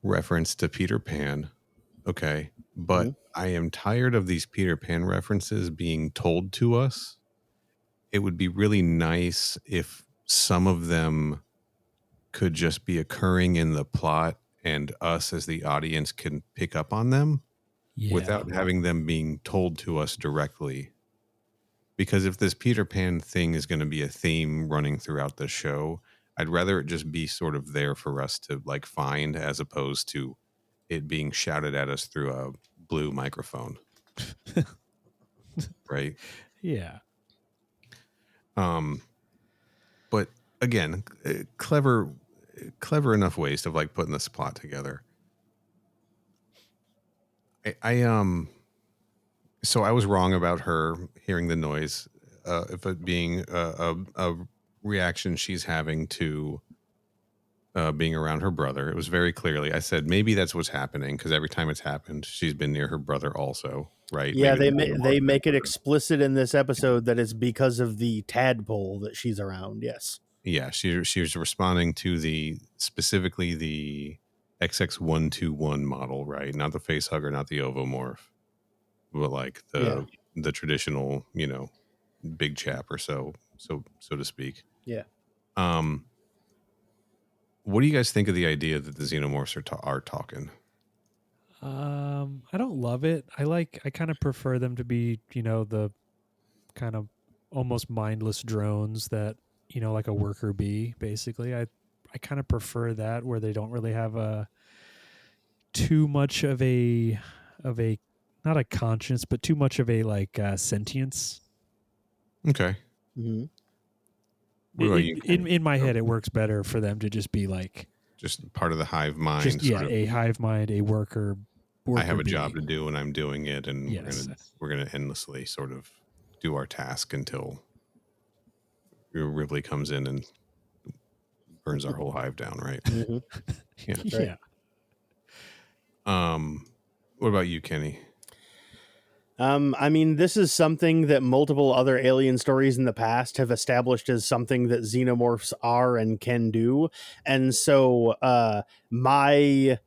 reference to Peter Pan. Okay. But I am tired of these Peter Pan references being told to us. It would be really nice if some of them could just be occurring in the plot and us as the audience can pick up on them without having them being told to us directly. Because if this Peter Pan thing is going to be a theme running throughout the show, I'd rather it just be sort of there for us to like find, as opposed to it being shouted at us through a blue microphone. Right? Yeah. But again, clever enough ways to like putting this plot together. So I was wrong about her hearing the noise, if it being a reaction she's having to being around her brother. It was very clearly, I said, maybe that's what's happening, because every time it's happened, she's been near her brother also, right? Yeah, they make it explicit in this episode that it's because of the tadpole that she's around. Yes. Yeah, she was responding to specifically the XX121 model, right? Not the face hugger, not the ovomorph, but like the traditional, big chap or so to speak. Yeah. What do you guys think of the idea that the xenomorphs are talking? I don't love it. I kind of prefer them to be, the kind of almost mindless drones that, like a worker bee, basically. I kind of prefer that, where they don't really have too much of a not a conscience, but too much of a sentience. Okay. Mm-hmm. In my head, it works better for them to just be like just part of the hive mind. A hive mind, a worker. I have a job to do, and I'm doing it, and yes. we're gonna endlessly sort of do our task until Ripley comes in and burns our whole hive down, right? Mm-hmm. Yeah. Yeah. What about you, Kenny? I mean, this is something that multiple other alien stories in the past have established as something that xenomorphs are and can do. And so my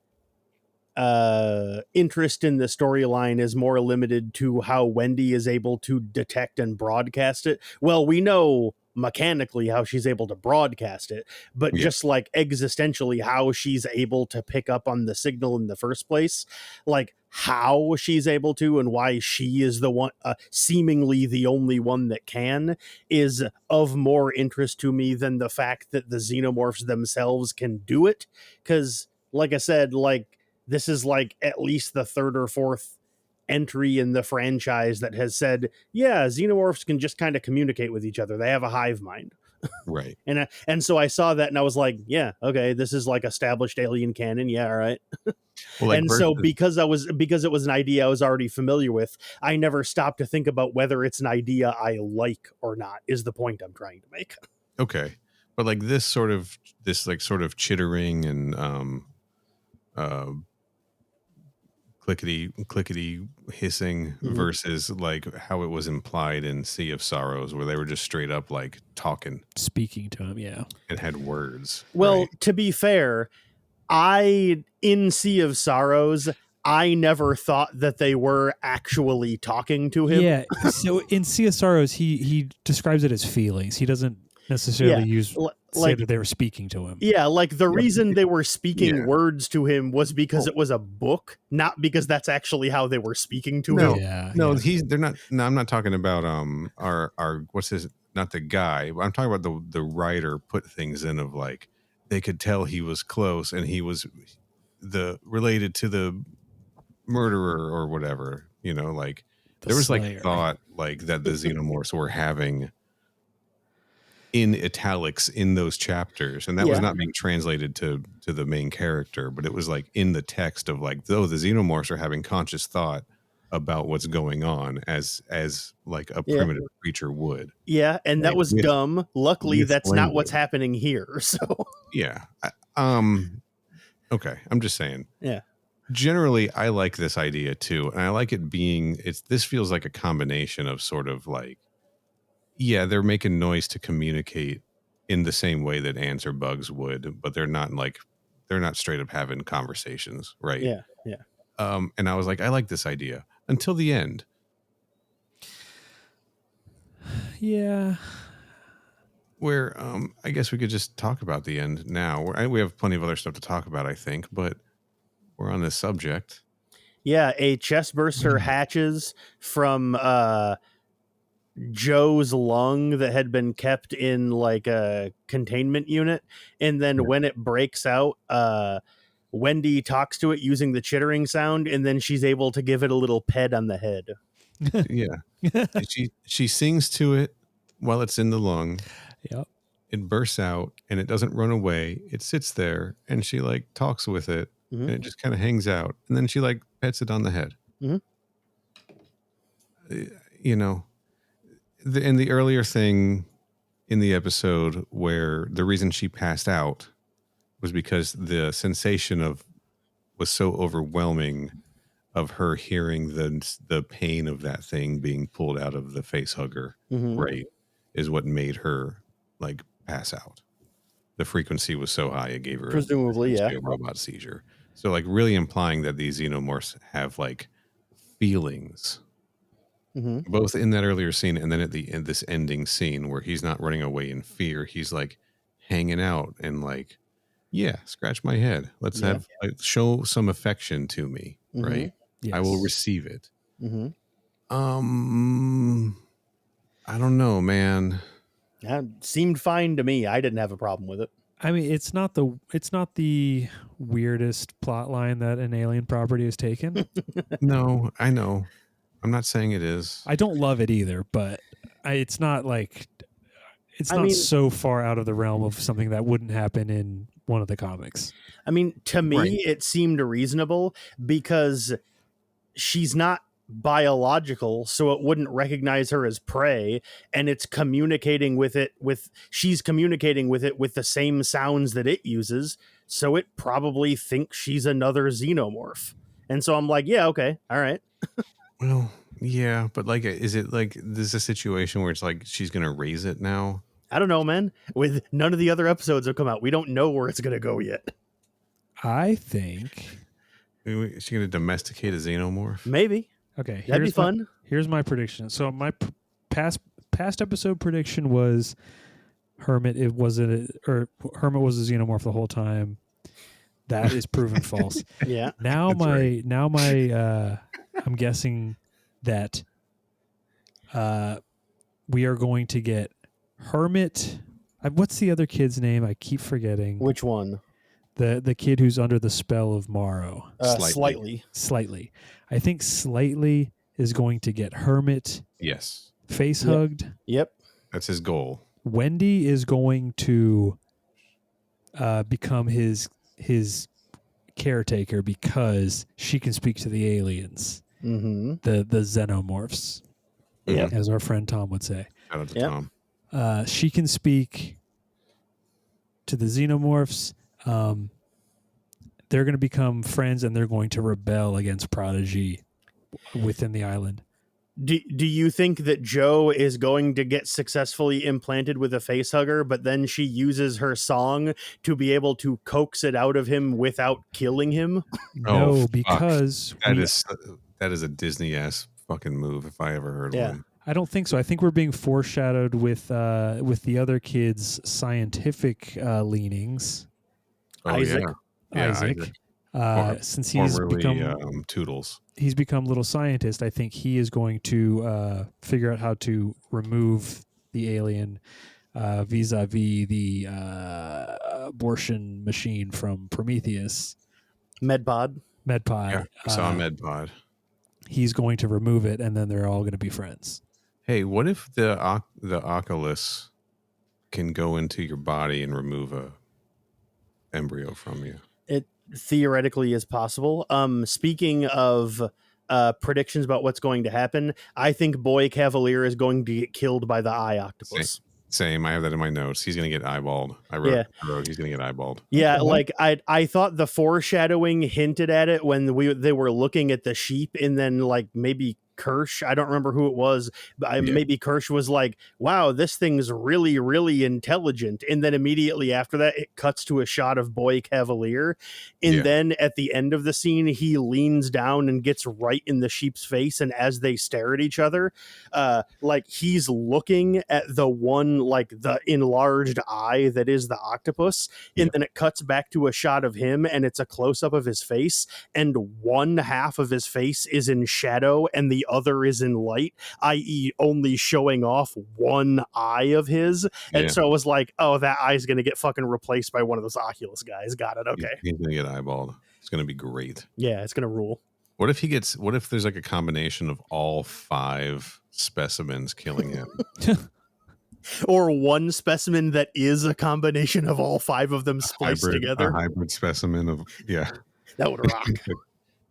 interest in the storyline is more limited to how Wendy is able to detect and broadcast it. Well, we know mechanically how she's able to broadcast it, but just like existentially how she's able to pick up on the signal in the first place, like how she's able to and why she is the one, seemingly the only one that can, is of more interest to me than the fact that the xenomorphs themselves can do it. Because like I said, like this is like at least the third or fourth entry in the franchise that has said, yeah, xenomorphs can just kind of communicate with each other. They have a hive mind. Right. And so I saw that and I was like, yeah, okay, this is like established alien canon. Yeah, all right. Well, like And versus, so because it was an idea I was already familiar with, I never stopped to think about whether it's an idea I like or not, is the point I'm trying to make. okay, but like this sort of chittering and uh clickety hissing versus like how it was implied in Sea of Sorrows, where they were just straight up like talking Speaking to him, yeah. and had words. Well, right? to be fair, in Sea of Sorrows, I never thought that they were actually talking to him. Yeah. So in CSROs, he describes it as feelings. He doesn't necessarily say that they were speaking to him. Yeah, like the reason they were speaking Yeah. words to him was because it was a book, not because that's actually how they were speaking to No, him. Yeah. they're not. No, I'm not talking about our what's his, not the guy. I'm talking about the writer put things in of like they could tell he was close and he was related to the murderer or whatever. Like there was Slayer. like thought like that the xenomorphs were having in italics in those chapters, and that was not being translated to the main character, but it was like in the text of like, though the xenomorphs are having conscious thought about what's going on as like a primitive creature would. Yeah, and that was dumb. Luckily, that's not what's language. happening here. So Yeah. Okay, I'm just saying. yeah. Generally, I like this idea too, and I like it being. This feels like a combination of sort of like, yeah, they're making noise to communicate in the same way that ants or bugs would, but they're not straight up having conversations, right? Yeah. And I was like, I like this idea until the end. Yeah. Where I guess we could just talk about the end now. We have plenty of other stuff to talk about, I think, but we're on this subject. Yeah, a chest burster hatches from Joe's lung that had been kept in like a containment unit, and then when it breaks out, Wendy talks to it using the chittering sound, and then she's able to give it a little pet on the head. Yeah. And she sings to it while it's in the lung. Yep. It bursts out and it doesn't run away. It sits there and she like talks with it, and it just kind of hangs out, and then she like pets it on the head. In the earlier thing in the episode where the reason she passed out was because the sensation was so overwhelming of her hearing the pain of that thing being pulled out of the face hugger, right, is what made her like pass out. The frequency was so high it gave her presumably a robot seizure. So like really implying that these xenomorphs have like feelings. Both in that earlier scene and then at the end, this ending scene where he's not running away in fear, he's like hanging out and like, yeah, scratch my head. Let's show some affection to me, right? Yes. I will receive it. I don't know, man. That seemed fine to me. I didn't have a problem with it. I mean, it's not the weirdest plot line that an alien property has taken. No, I know. I'm not saying it is. I don't love it either, but it's not so far out of the realm of something that wouldn't happen in one of the comics. I mean, to me, it seemed reasonable because she's not biological, so it wouldn't recognize her as prey, and it's communicating with it with the same sounds that it uses, so it probably thinks she's another xenomorph. And so I'm like, yeah, okay, all right. Well, yeah, but like, is it like this is a situation where it's like she's gonna raise it now? I don't know, man. With none of the other episodes have come out, we don't know where it's gonna go yet. I think Is she gonna domesticate a xenomorph? Maybe. Okay, that'd be fun. Here's my prediction. So my past episode prediction was Hermit. Hermit was a xenomorph the whole time. That is proven false. Yeah. Now I'm guessing that we are going to get Hermit. What's the other kid's name? I keep forgetting. Which one? The kid who's under the spell of Morrow. Slightly. I think Slightly is going to get Hermit Yes. face hugged. Yep. That's his goal. Wendy is going to become his caretaker because she can speak to the aliens, Mm-hmm. the xenomorphs, Yep. as our friend Tom would say. Shout out to Yep. Tom. She can speak to the xenomorphs. They're going to become friends, and they're going to rebel against Prodigy within the island. Do you think that Joe is going to get successfully implanted with a face hugger, but then she uses her song to be able to coax it out of him without killing him? Oh, No, fuck. because that is a Disney ass fucking move if I ever heard Yeah. one. I don't think so. I think we're being foreshadowed with the other kids' scientific leanings. Oh, Isaac. Yeah, Isaac, Or- since he's formerly become Toodles. he's become little scientist, I think he is going to figure out how to remove the alien vis-a-vis the abortion machine from Prometheus, Medpod. Medpod. Yeah, I saw MedPod. He's going to remove it, and then they're all going to be friends. Hey, what if the Oculus can go into your body and remove a embryo from you? It theoretically is possible. Speaking of predictions about what's going to happen, I think Boy Cavalier is going to get killed by the eye octopus. Same. I have that in my notes. He's going to get eyeballed. I wrote he's going to get eyeballed. Yeah, Okay. like I thought the foreshadowing hinted at it when they were looking at the sheep, and then like maybe Kirsch, I don't remember who it was, but maybe Kirsch was like, wow, this thing's really, really intelligent. And then immediately after that, it cuts to a shot of Boy Cavalier. And then at the end of the scene, he leans down and gets right in the sheep's face. And as they stare at each other, like he's looking at the one, like the enlarged eye that is the octopus. And then it cuts back to a shot of him, and it's a close up of his face. And one half of his face is in shadow and the other is in light, i.e. only showing off one eye of his. And so it was like, oh, that eye's going to get fucking replaced by one of those Oculus guys. Got it. Okay. He's going to get eyeballed. It's going to be great. Yeah, it's going to rule. What if there's like a combination of all 5 specimens killing him? Or one specimen that is a combination of all 5 of them spliced together. A hybrid specimen of, That would rock.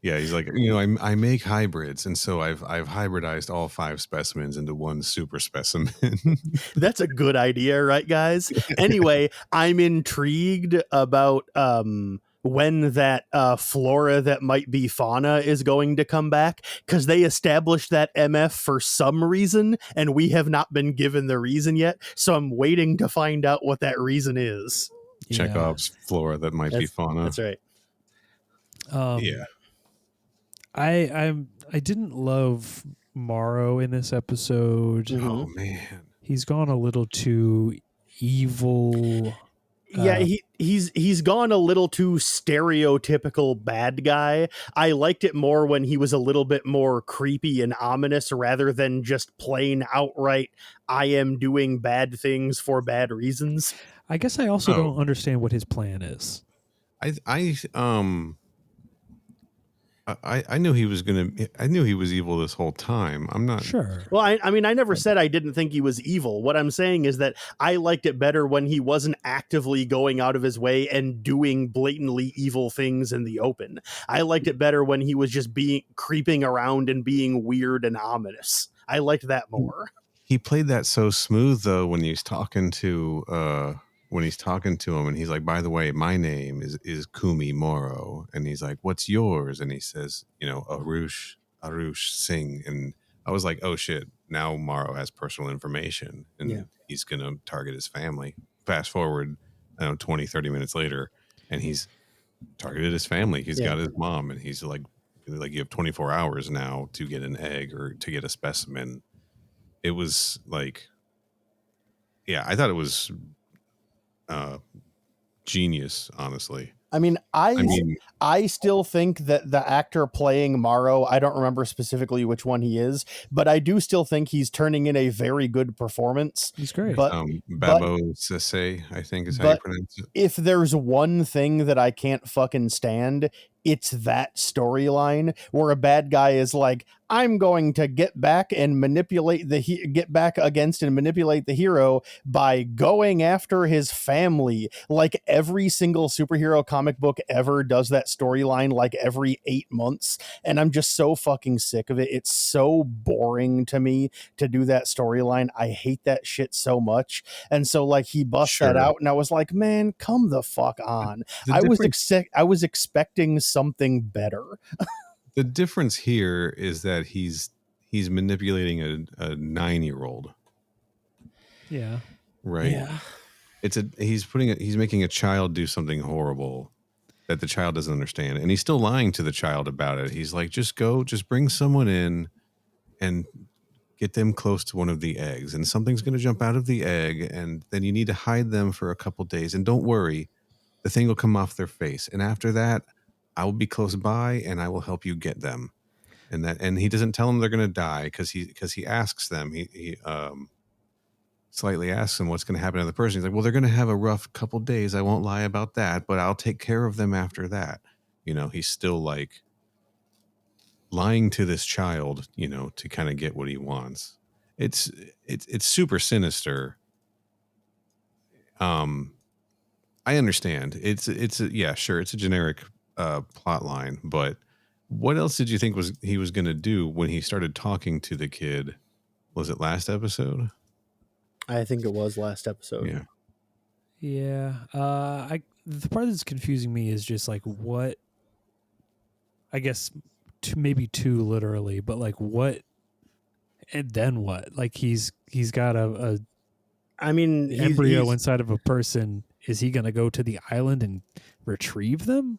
Yeah, he's like, I make hybrids, and so I've hybridized all 5 specimens into one super specimen. That's a good idea, right, guys? Anyway, I'm intrigued about when that flora that might be fauna is going to come back, because they established that MF for some reason, and we have not been given the reason yet. So I'm waiting to find out what that reason is. Chekhov's flora that might be fauna. That's right. Yeah. I didn't love Morrow in this episode. Oh man, he's gone a little too evil. Yeah, he's gone a little too stereotypical bad guy. I liked it more when he was a little bit more creepy and ominous rather than just plain outright, I am doing bad things for bad reasons. I guess I also don't understand what his plan is. I knew he was I knew he was evil this whole time. I'm not sure. Well, I mean, I never said I didn't think he was evil. What I'm saying is that I liked it better when he wasn't actively going out of his way and doing blatantly evil things in the open. I liked it better when he was just creeping around and being weird and ominous. I liked that more. He played that so smooth though when he's talking to him, and he's like, by the way, my name is Kumi Moro, and he's like, what's yours? And he says, Arush Singh. And I was like, oh shit, now Morrow has personal information, and he's gonna target his family. Fast forward 20-30 minutes later, and he's targeted his family. He's got his mom, and he's like you have 24 hours now to get an egg or to get a specimen. It was like, I thought it was genius, honestly. I mean, I still think that the actor playing Morrow, I don't remember specifically which one he is, but I do still think he's turning in a very good performance. He's great. But Babo Sese, I think is how you pronounce it. If there's one thing that I can't fucking stand, it's that storyline where a bad guy is like, I'm going to get back and get back against and manipulate the hero by going after his family. Like every single superhero comic book ever does that storyline like every 8 months. And I'm just so fucking sick of it. It's so boring to me to do that storyline. I hate that shit so much. And so like he busts that out and I was like, man, come the fuck on. I was expecting something better. The difference here is that he's manipulating a 9-year-old. Yeah. Right. Yeah. He's making a child do something horrible that the child doesn't understand, and he's still lying to the child about it. He's like, just bring someone in and get them close to one of the eggs, and something's going to jump out of the egg, and then you need to hide them for a couple days, and don't worry, the thing will come off their face, and after that I will be close by and I will help you get them. And he doesn't tell them they're going to die because he asks them, he slightly asks them what's going to happen to the person. He's like, well, they're going to have a rough couple days. I won't lie about that, but I'll take care of them after that. He's still like lying to this child, to kind of get what he wants. It's super sinister. I understand. It's sure, it's a generic plot line, but what else did you think he was going to do when he started talking to the kid? Was it last episode? I think it was last episode. Yeah. The part that's confusing me is just like what, I guess maybe too literally, but like what, and then what? Like he's got a embryo inside of a person. Is he going to go to the island and retrieve them?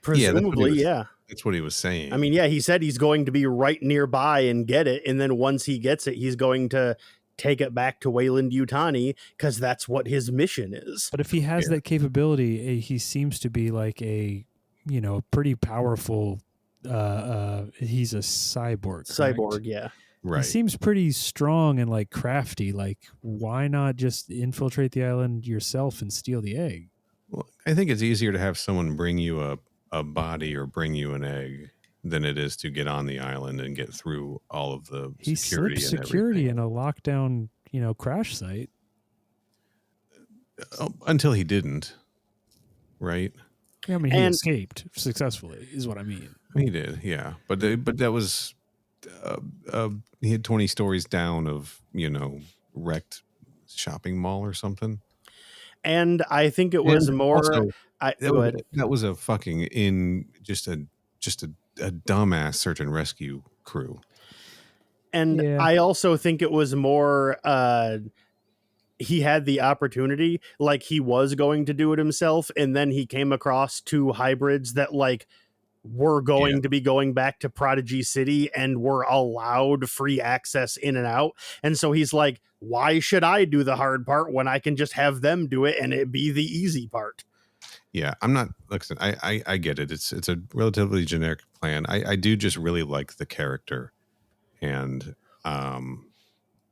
Presumably, yeah. That's what he was saying. I mean, yeah, he said he's going to be right nearby and get it, and then once he gets it, he's going to take it back to Weyland-Yutani because that's what his mission is. But if he has that capability, he seems to be like a pretty powerful. He's a cyborg. Cyborg, yeah. Right. He seems pretty strong and like crafty. Like, why not just infiltrate the island yourself and steal the egg? Well, I think it's easier to have someone bring you a body or bring you an egg than it is to get on the island and get through all of the security. He slipped security in a lockdown, crash site. Until he didn't, right? Yeah, I mean, he escaped successfully, is what I mean. He did, yeah. But that was he had 20 stories down of wrecked shopping mall or something. And I think it was go ahead. That was a fucking just a dumbass search and rescue crew. And I also think it was more he had the opportunity, like he was going to do it himself, and then he came across two hybrids that like were going to be going back to Prodigy City and were allowed free access in and out. And so he's like, why should I do the hard part when I can just have them do it and it be the easy part? Yeah, I'm not. Listen, I get it. It's a relatively generic plan. I do just really like the character, and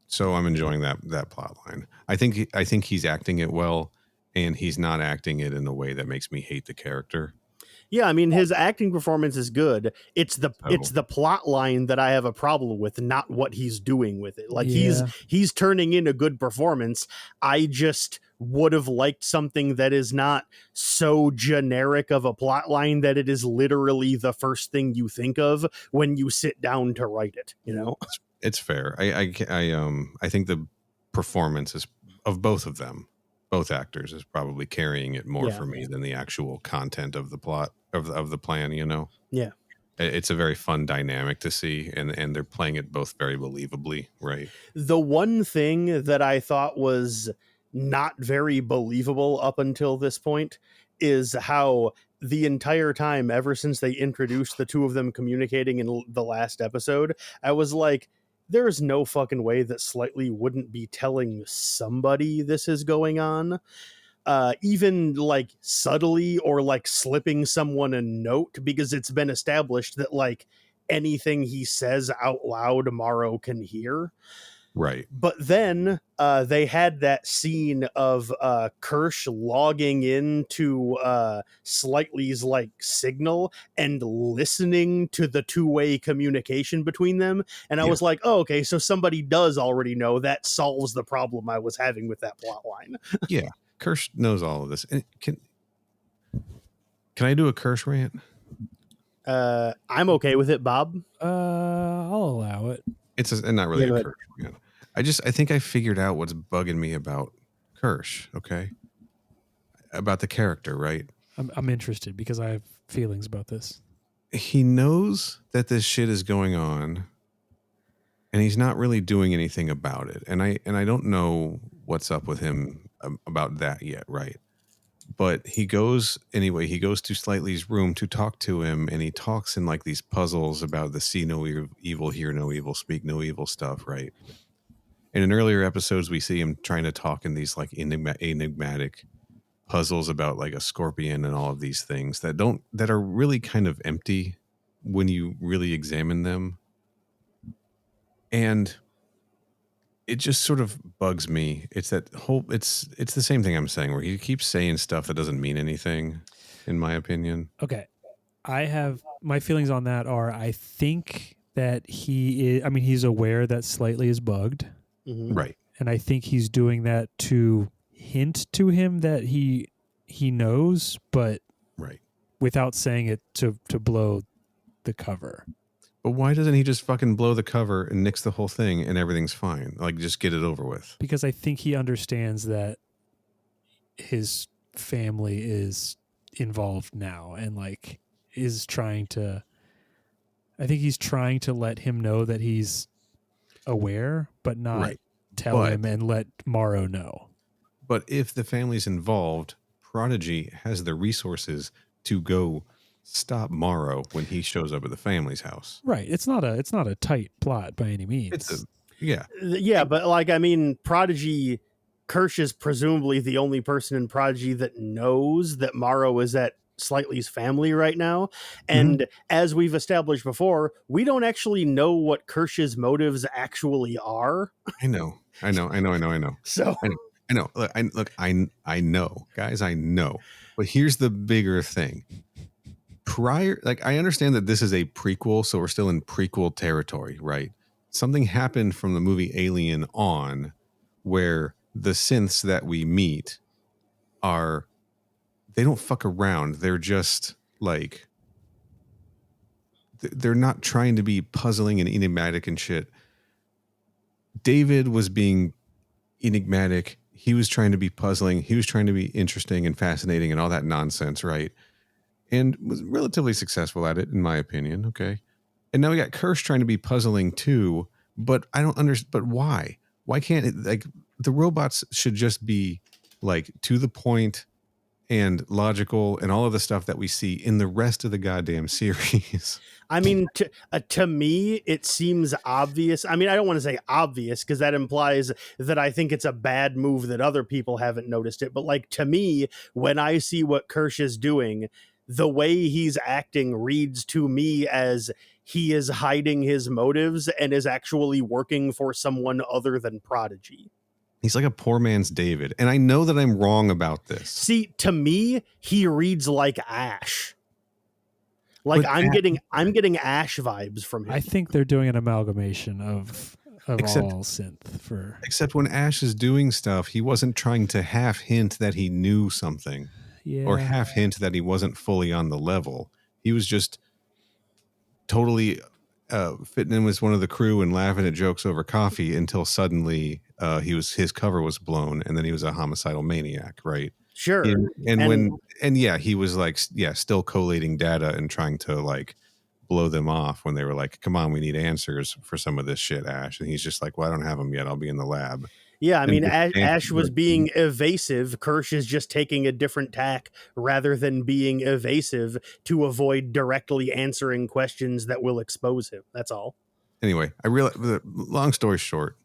so I'm enjoying that plot line. I think he's acting it well, and he's not acting it in a way that makes me hate the character. Yeah, I mean, his acting performance is good. It's the plot line that I have a problem with, not what he's doing with it. Like he's turning in a good performance. I just would have liked something that is not so generic of a plot line that it is literally the first thing you think of when you sit down to write it. It's fair. I think the performances of both of them, both actors, is probably carrying it more for me than the actual content of the plot of the plan. Yeah, it's a very fun dynamic to see, and they're playing it both very believably. Right. The one thing that I thought was not very believable up until this point is how the entire time, ever since they introduced the two of them communicating in the last episode, I was like, there is no fucking way that Slightly wouldn't be telling somebody this is going on. Even like subtly, or like slipping someone a note, because it's been established that like anything he says out loud, Morrow can hear. Right. But then they had that scene of Kirsch logging into Slightly's like signal and listening to the two-way communication between them. And I was like, oh, okay, so somebody does already know. That solves the problem I was having with that plot line. Yeah. Kirsch knows all of this. And can I do a Kirsch rant? I'm okay with it, Bob. I'll allow it. It's not really Yeah, a Kirsch rant. I think I figured out what's bugging me about Kirsch, okay? About the character, right? I'm interested because I have feelings about this. He knows that this shit is going on and he's not really doing anything about it. And I don't know what's up with him about that yet, right? But he goes to Slightly's room to talk to him, and he talks in like these puzzles about the see no evil, hear no evil, speak no evil stuff, right? And in earlier episodes, we see him trying to talk in these like enigmatic puzzles about like a scorpion and all of these things that are really kind of empty when you really examine them. And it just sort of bugs me. It's the same thing I'm saying where he keeps saying stuff that doesn't mean anything, in my opinion. Okay. I have my feelings on that are I think that he's aware that Slightly is bugged. Mm-hmm. Right. And I think he's doing that to hint to him that he knows, but right, without saying it to blow the cover. But why doesn't he just fucking blow the cover and nix the whole thing and everything's fine? Like, just get it over with. Because I think he understands that his family is involved now and like is trying to. I think he's trying to let him know that he's aware, but not tell him and let Morrow know. But if the family's involved, Prodigy has the resources to go stop Morrow when he shows up at the family's house. Right. It's not a tight plot by any means. Yeah, but like I mean, Prodigy, Kirsch is presumably the only person in Prodigy that knows that Morrow is at Slightly's family right now. And as we've established before, we don't actually know what Kirsch's motives actually are. I know. So I know. I know, guys, I know. But here's the bigger thing. I understand that this is a prequel, so we're still in prequel territory, right? Something happened from the movie Alien on where the synths that we meet they don't fuck around. They're just like, they're not trying to be puzzling and enigmatic and shit. David was being enigmatic. He was trying to be puzzling. He was trying to be interesting and fascinating and all that nonsense, right? And was relatively successful at it, in my opinion. Okay. And now we got Kirsch trying to be puzzling too, but I don't understand. But why? Why can't it, like, the robots should just be like to the point and logical and all of the stuff that we see in the rest of the goddamn series. I mean, to me, it seems obvious. I mean, I don't want to say obvious because that implies that I think it's a bad move that other people haven't noticed it. But like, to me, when I see what Kirsch is doing, the way he's acting reads to me as he is hiding his motives and is actually working for someone other than Prodigy. He's like a poor man's David. And I know that I'm wrong about this. See, to me, he reads like Ash. Like, But I'm getting Ash vibes from him. I think they're doing an amalgamation of Except- all synth for. Except when Ash is doing stuff, he wasn't trying to half hint that he knew something or half hint that he wasn't fully on the level. He was just totally fitting in with one of the crew and laughing at jokes over coffee until suddenly his cover was blown and then he was a homicidal maniac, right? Sure. And he was like, still collating data and trying to like blow them off when they were like, come on, we need answers for some of this shit, Ash. And he's just like, well, I don't have them yet. I'll be in the lab. Yeah, I mean, Ash was being evasive. Kirsch is just taking a different tack rather than being evasive to avoid directly answering questions that will expose him. That's all. Anyway, I realize, long story short,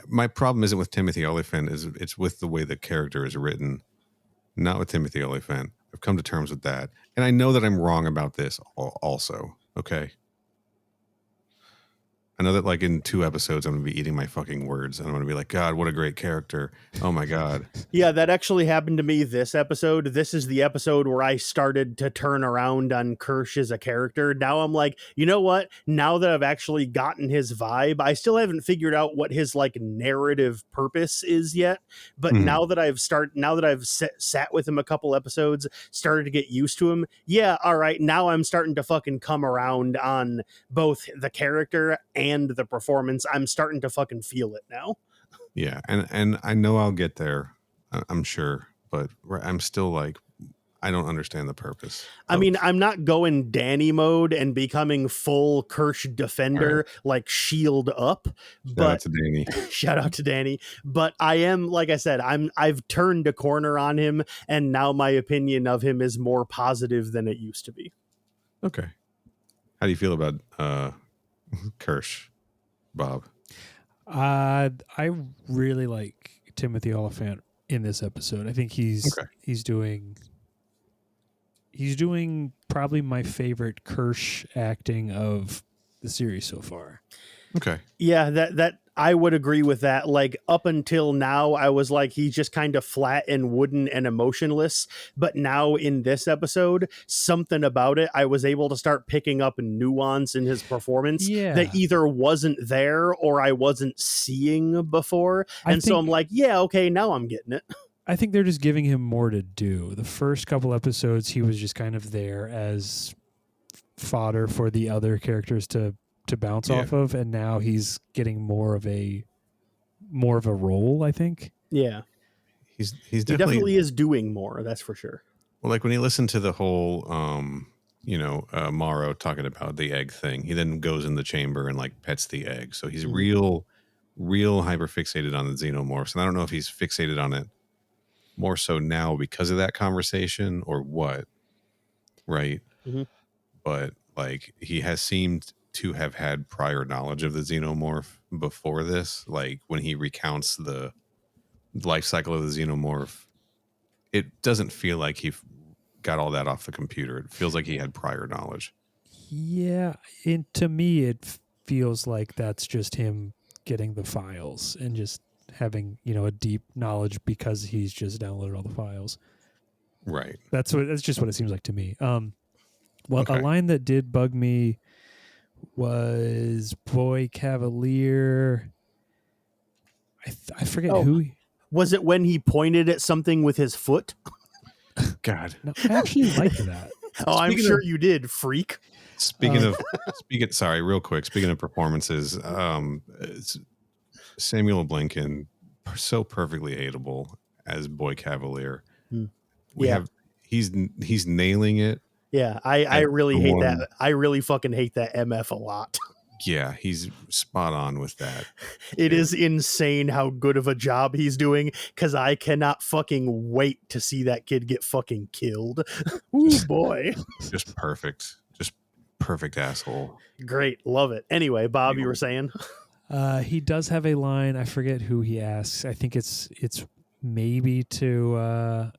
my problem isn't with Timothy Olyphant. It's with the way the character is written, not with Timothy Olyphant. I've come to terms with that. And I know that I'm wrong about this also. Okay. I know that like in 2 episodes, I'm going to be eating my fucking words. And I'm going to be like, God, what a great character. Oh my God. Yeah, that actually happened to me this episode. This is the episode where I started to turn around on Kirsch as a character. Now I'm like, you know what? Now that I've actually gotten his vibe, I still haven't figured out what his like narrative purpose is yet. But now that I've sat with him a couple episodes, started to get used to him. Yeah, all right. Now I'm starting to fucking come around on both the character and the performance. I'm starting to fucking feel it now. Yeah. And I know I'll get there. I'm sure, but I'm still like, I don't understand the purpose. I mean, I'm not going Danny mode and becoming full Kirsch defender, like shield up. Shout out to Danny. Shout out to Danny. But I am, like I said, I've turned a corner on him, and now my opinion of him is more positive than it used to be. Okay. How do you feel about Kirsch, Bob? I really like Timothy Olyphant in this episode. I think he's doing probably my favorite Kirsch acting of the series so far. Okay. Yeah, that I would agree with that. Like up until now, I was like, he's just kind of flat and wooden and emotionless. But now in this episode, something about it, I was able to start picking up nuance in his performance that either wasn't there or I wasn't seeing before. So I'm like, yeah, okay, now I'm getting it. I think they're just giving him more to do. The first couple episodes, he was just kind of there as fodder for the other characters to bounce off of, and now he's getting more of a role, I think. Yeah. He definitely is doing more, that's for sure. Well, like when you listen to the whole Morrow talking about the egg thing, he then goes in the chamber and like pets the egg. So he's real hyper fixated on the xenomorphs. And I don't know if he's fixated on it more so now because of that conversation or what. Right. Mm-hmm. But like he has seemed to have had prior knowledge of the xenomorph before this. Like when he recounts the life cycle of the xenomorph, it doesn't feel like he got all that off the computer. It feels like he had prior knowledge. Yeah. And to me, it feels like that's just him getting the files and just having, a deep knowledge because he's just downloaded all the files. Right. That's just what it seems like to me. A line that did bug me was Boy Cavalier. I forget who. Was it when he pointed at something with his foot? God. No, I actually liked that. I'm sure you did, freak. Speaking of performances, Samuel Blinken, so perfectly hateable as Boy Cavalier. He's nailing it. Yeah, I really hate that. I really fucking hate that MF a lot. Yeah, he's spot on with that. It is insane how good of a job he's doing, because I cannot fucking wait to see that kid get fucking killed. Ooh, boy. Just perfect. Just perfect asshole. Great. Love it. Anyway, Bob, you were saying? He does have a line. I forget who he asks. I think it's maybe to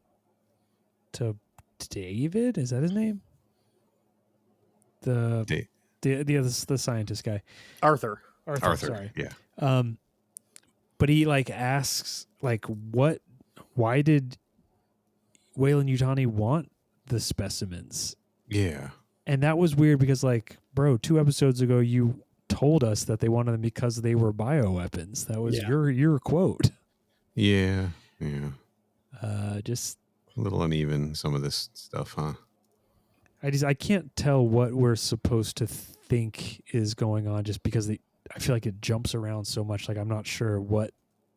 David. Is that his name? The scientist guy. Arthur. Sorry. Yeah. But he like asks like why did Weyland-Yutani want the specimens? Yeah. And that was weird because like, bro, 2 episodes ago you told us that they wanted them because they were bioweapons. That was your quote. Yeah. Just a little uneven, some of this stuff, huh? I can't tell what we're supposed to think is going on just because I feel like it jumps around so much. Like I'm not sure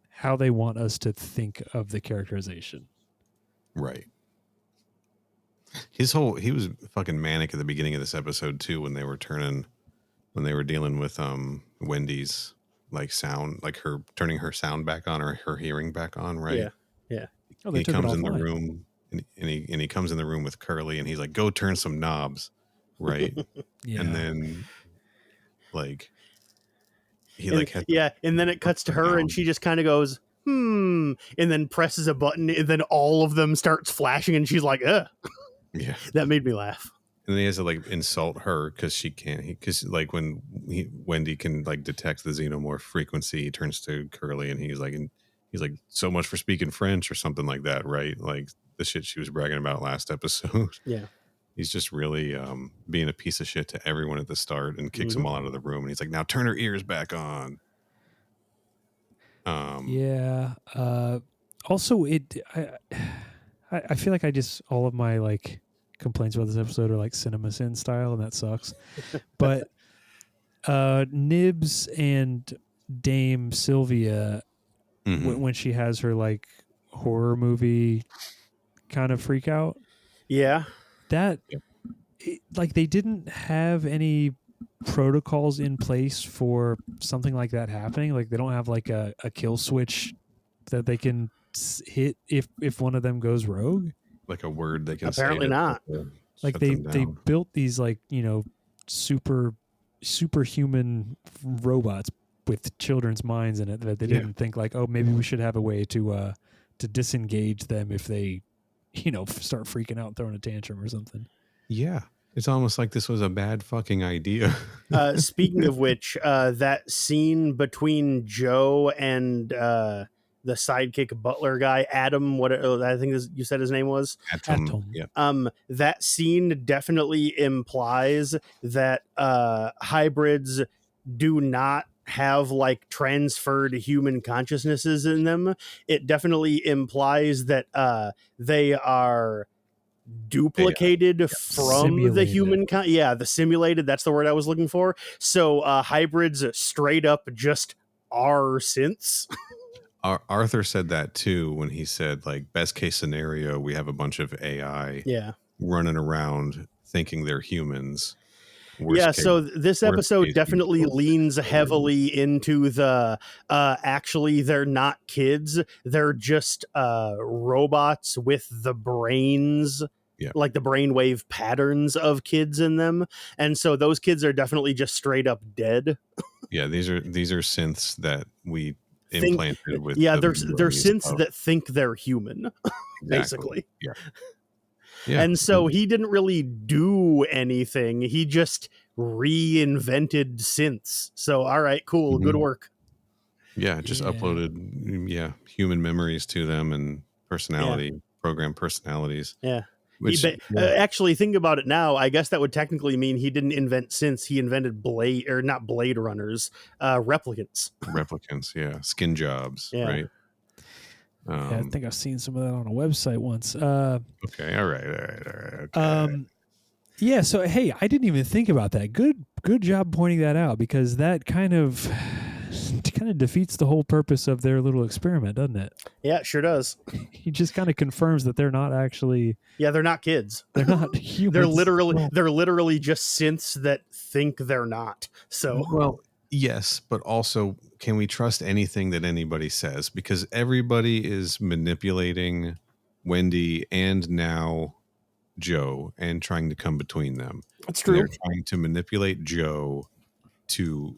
how they want us to think of the characterization. Right. He was fucking manic at the beginning of this episode too, when they were dealing with Wendy's like sound, like her turning her sound back on or her hearing back on, right? Yeah. Oh, he comes in the room and he comes in the room with Curly and he's like, go turn some knobs, right? Yeah. And then like and then it cuts to her and she just kind of goes, and then presses a button and then all of them starts flashing and she's like, ugh. Yeah. That made me laugh. And then he has to like insult her because she can't. Because like when Wendy can like detect the xenomorph frequency, he turns to Curly and he's like, so much for speaking French or something like that, right? Like the shit she was bragging about last episode. Yeah. He's just really being a piece of shit to everyone at the start and kicks them all out of the room. And he's like, now turn her ears back on. Yeah. Also, I feel like all of my like complaints about this episode are like Cinema Sin style, and that sucks. But Nibs and Dame Sylvia, when she has her like horror movie kind of freak out, Yeah. Like they didn't have any protocols in place for something like that happening. Like they don't have like a kill switch that they can hit if one of them goes rogue. Like a word they can apparently say not. Like they built these like, you know, superhuman robots with children's minds in it that they didn't think like, oh, maybe we should have a way to disengage them if they, you know, start freaking out and throwing a tantrum or something. Yeah. It's almost like this was a bad fucking idea. Speaking of which, that scene between Joe and the sidekick butler guy, Adam, what I think you said his name was? Atom. Yeah. That scene definitely implies that hybrids do not have like transferred human consciousnesses in them. It definitely implies that they are duplicated from simulated. the human the simulated, that's the word I was looking for. So hybrids straight up just are synths. Arthur said that too when he said like best case scenario we have a bunch of AI running around thinking they're humans. So this episode definitely leans heavily into the actually they're not kids, they're just robots with the brains, like the brainwave patterns of kids in them, and so those kids are definitely just straight up dead. These are synths that we implanted with they're synths that think they're human. Basically. Yeah. And so he didn't really do anything. He just reinvented synths. So, all right, cool. Good work. Yeah. Just uploaded, human memories to them and program personalities. Yeah. Actually, think about it now. I guess that would technically mean he didn't invent synths. He invented not Blade Runners, replicants. Yeah. Skin jobs, right? I think I've seen some of that on a website once. Okay, all right. Okay. So hey, I didn't even think about that. Good job pointing that out, because that kind of defeats the whole purpose of their little experiment, doesn't it? Yeah, it sure does. He just kind of confirms that they're not actually. Yeah, they're not kids. They're not humans. They're literally just synths that think they're not. So well. Yes, but also, can we trust anything that anybody says? Because everybody is manipulating Wendy and now Joe and trying to come between them. That's true. They're trying to manipulate Joe to,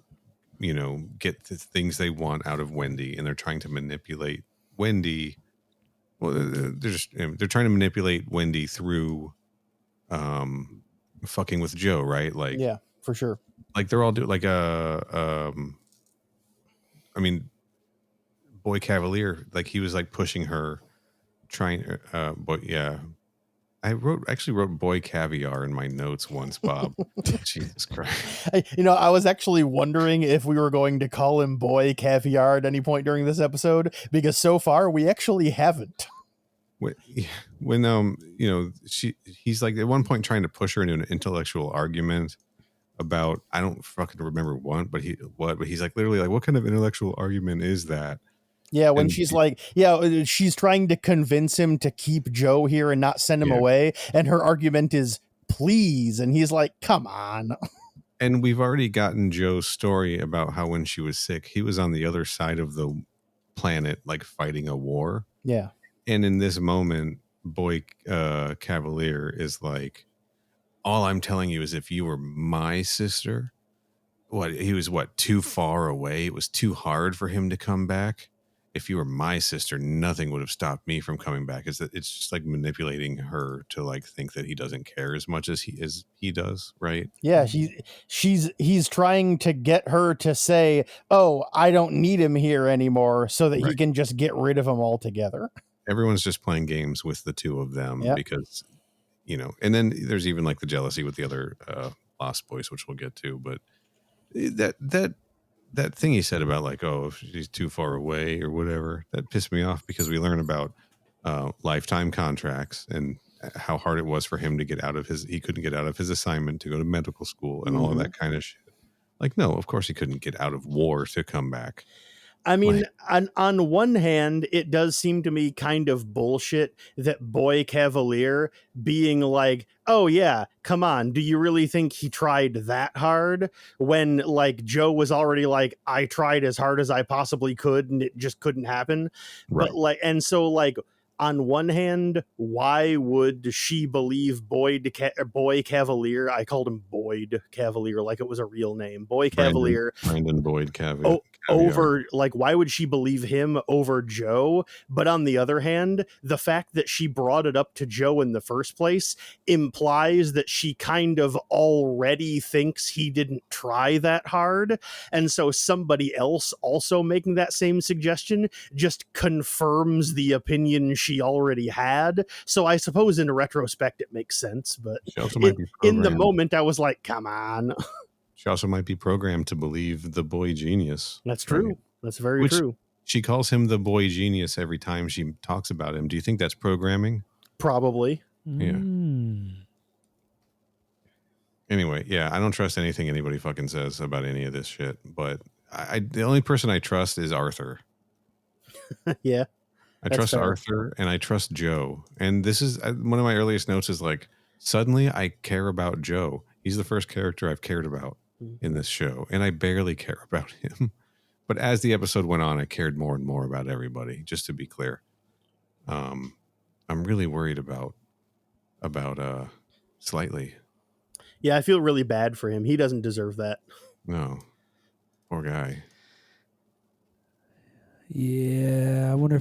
get the things they want out of Wendy, and they're trying to manipulate Wendy. Well, they're trying to manipulate Wendy through fucking with Joe, right? Like, yeah, for sure. Like they're all doing like Boy Cavalier, like he was like pushing her, I actually wrote Boy Caviar in my notes once, Bob. Jesus Christ. I was actually wondering if we were going to call him Boy Caviar at any point during this episode, because so far we actually haven't. When he's like at one point trying to push her into an intellectual argument about, I don't fucking remember but he's like literally like, what kind of intellectual argument is that? Yeah, when she's she's trying to convince him to keep Joe here and not send him away, and her argument is please, and he's like, come on. And we've already gotten Joe's story about how when she was sick, he was on the other side of the planet, like fighting a war. Yeah. And in this moment, Boy Cavalier is like, all I'm telling you is if you were my sister, he was too far away. It was too hard for him to come back. if you were my sister, nothing would have stopped me from coming back. It's just like manipulating her to like think that he doesn't care as much as he does, right? Yeah, he's trying to get her to say, "Oh, I don't need him here anymore," so that he Right. can just get rid of him altogether. Everyone's just playing games with the two of them Yep. because, you know, and then there's even like the jealousy with the other Lost Boys, which we'll get to. But that thing he said about like, oh, if she's too far away or whatever, that pissed me off because we learn about lifetime contracts and how hard it was for him to get out of he couldn't get out of his assignment to go to medical school and all of that kind of shit. Like, no, of course he couldn't get out of war to come back. I mean, on one hand, it does seem to me kind of bullshit that Boy Cavalier being like, oh yeah, come on, do you really think he tried that hard? When like Joe was already like, I tried as hard as I possibly could and it just couldn't happen. Right. But like, and so like, on one hand, why would she believe Boy Cavalier? I called him Boyd Cavalier like it was a real name. Boy Cavalier. Brandon Boyd Cavalier. Over, like, why would she believe him over Joe? But on the other hand, the fact that she brought it up to Joe in the first place implies that she kind of already thinks he didn't try that hard. And so somebody else also making that same suggestion just confirms the opinion she already had. So I suppose in retrospect it makes sense, but She also might be in the moment I was like, come on. She also might be programmed to believe the boy genius. That's true. Right? That's very true. She calls him the boy genius every time she talks about him. Do you think that's programming? Probably. Yeah. Anyway, yeah, I don't trust anything anybody fucking says about any of this shit. But the only person I trust is Arthur. Yeah. I trust Arthur and I trust Joe. And this is one of my earliest notes is like, suddenly I care about Joe. He's the first character I've cared about in this show, and I barely care about him. But as the episode went on, I cared more and more about everybody, just to be clear. I'm really worried about Slightly. Yeah, I feel really bad for him. He doesn't deserve that. No. Poor guy. Yeah, I wonder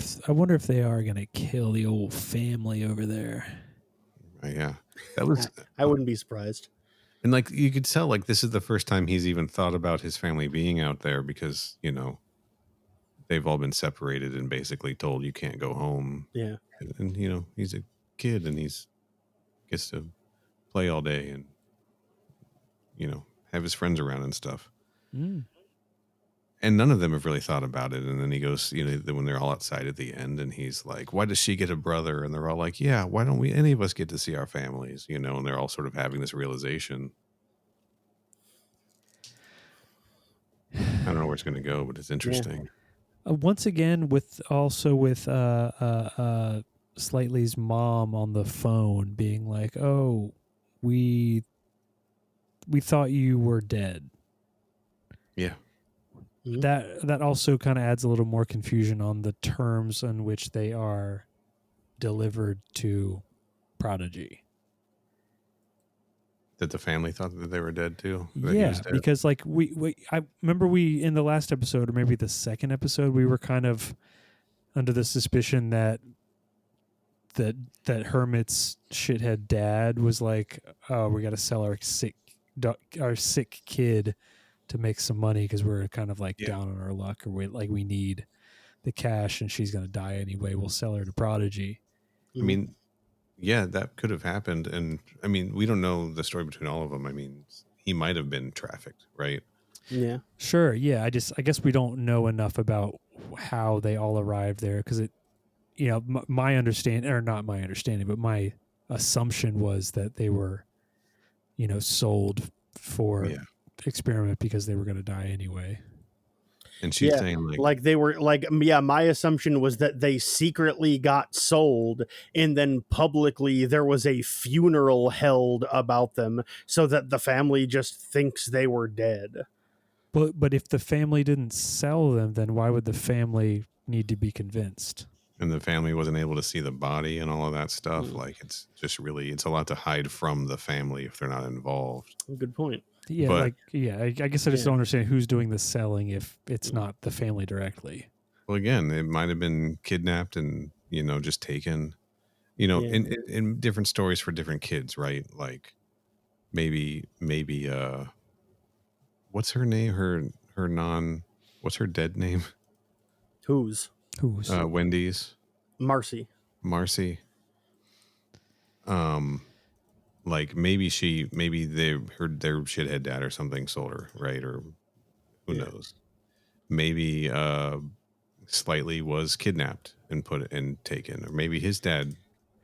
if they are gonna kill the old family over there. Yeah. That was I wouldn't be surprised. And like you could tell, like this is the first time he's even thought about his family being out there because, you know, they've all been separated and basically told you can't go home. Yeah. And you know, he's a kid and gets to play all day and, you know, have his friends around and stuff. And none of them have really thought about it. And then he goes, you know, when they're all outside at the end and he's like, why does she get a brother? And they're all like, yeah, why don't we, any of us get to see our families, you know, and they're all sort of having this realization. I don't know where it's going to go, but it's interesting. Yeah. Once again, with Slightly's mom on the phone being like, oh, we thought you were dead. Yeah. That also kind of adds a little more confusion on the terms on which they are delivered to Prodigy. That the family thought that they were dead too? Yeah, because like I remember we in the last episode or maybe the second episode we were kind of under the suspicion that Hermit's shithead dad was like, oh, we got to sell our sick kid to make some money because we're kind of like down on our luck or we need the cash and she's going to die anyway. We'll sell her to Prodigy. I mean, yeah, that could have happened. And I mean, we don't know the story between all of them. I mean, he might have been trafficked, right? Yeah. Sure. Yeah. I guess we don't know enough about how they all arrived there because it, you know, my understanding, or not my understanding, but my assumption was that they were, you know, sold for experiment because they were going to die anyway. And she's saying like they were like, yeah, my assumption was that they secretly got sold and then publicly there was a funeral held about them so that the family just thinks they were dead. But if the family didn't sell them, then why would the family need to be convinced? And the family wasn't able to see the body and all of that stuff. Like it's just really, it's a lot to hide from the family if they're not involved. Good point. Yeah, but, I guess I just don't understand who's doing the selling if it's not the family directly. Well, again, it might have been kidnapped and, just taken, in different stories for different kids, right? Like maybe, what's her name? What's her dead name? Who's Wendy's. Marcy? Marcy. Like maybe their shithead dad or something sold her, right? Or who knows? Maybe Slightly was kidnapped and taken, or maybe his dad.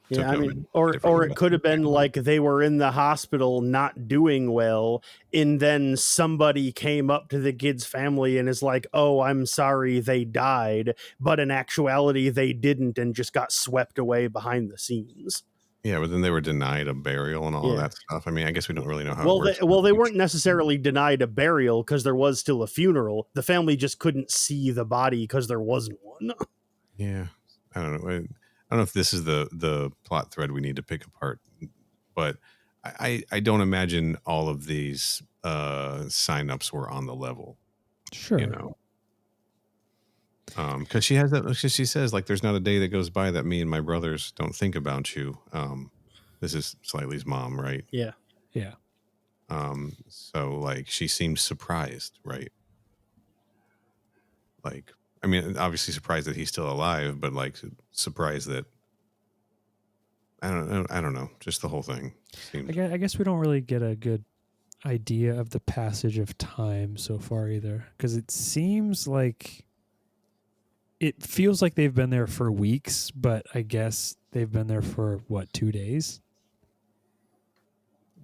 Yeah, I took him mean, or it could have been like they were in the hospital not doing well, and then somebody came up to the kid's family and is like, "Oh, I'm sorry, they died," but in actuality they didn't, and just got swept away behind the scenes. Yeah, but then they were denied a burial and all of that stuff. I mean, I guess we don't really know how. They weren't necessarily denied a burial because there was still a funeral. The family just couldn't see the body because there wasn't one. Yeah, I don't know. I don't know if this is the plot thread we need to pick apart, but I don't imagine all of these signups were on the level. Sure. Because she has that. Because she says, like, there's not a day that goes by that me and my brothers don't think about you. This is Slightly's mom, right? Yeah. Yeah. So like she seems surprised, right? Like, I mean, obviously surprised that he's still alive, but like surprised that I don't know. Just the whole thing. I guess we don't really get a good idea of the passage of time so far either, because it seems like it feels like they've been there for weeks, but I guess they've been there for 2 days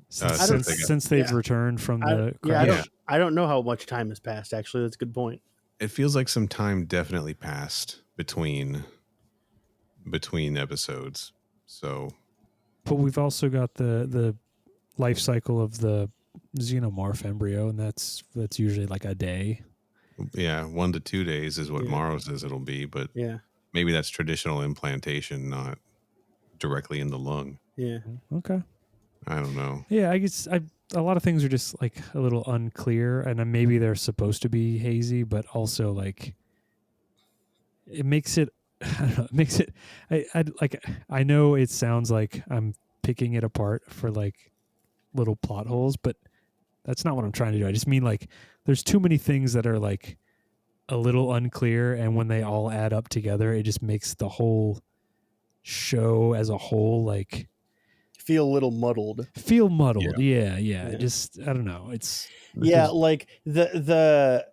since they've returned from the crash. I don't know how much time has passed. Actually, that's a good point. It feels like some time definitely passed between episodes. So, but we've also got the life cycle of the xenomorph embryo, and that's usually like a day. Yeah, 1 to 2 days is what Morrow says it'll be, but maybe that's traditional implantation, not directly in the lung. Yeah. Okay. I don't know. Yeah, I guess a lot of things are just like a little unclear, and maybe they're supposed to be hazy, but also like it makes it. I don't know. It makes it. I know it sounds like I'm picking it apart for like little plot holes, but that's not what I'm trying to do. I just mean like there's too many things that are like a little unclear, and when they all add up together, it just makes the whole show as a whole like feel a little muddled. Yeah. Just I don't know. It's like the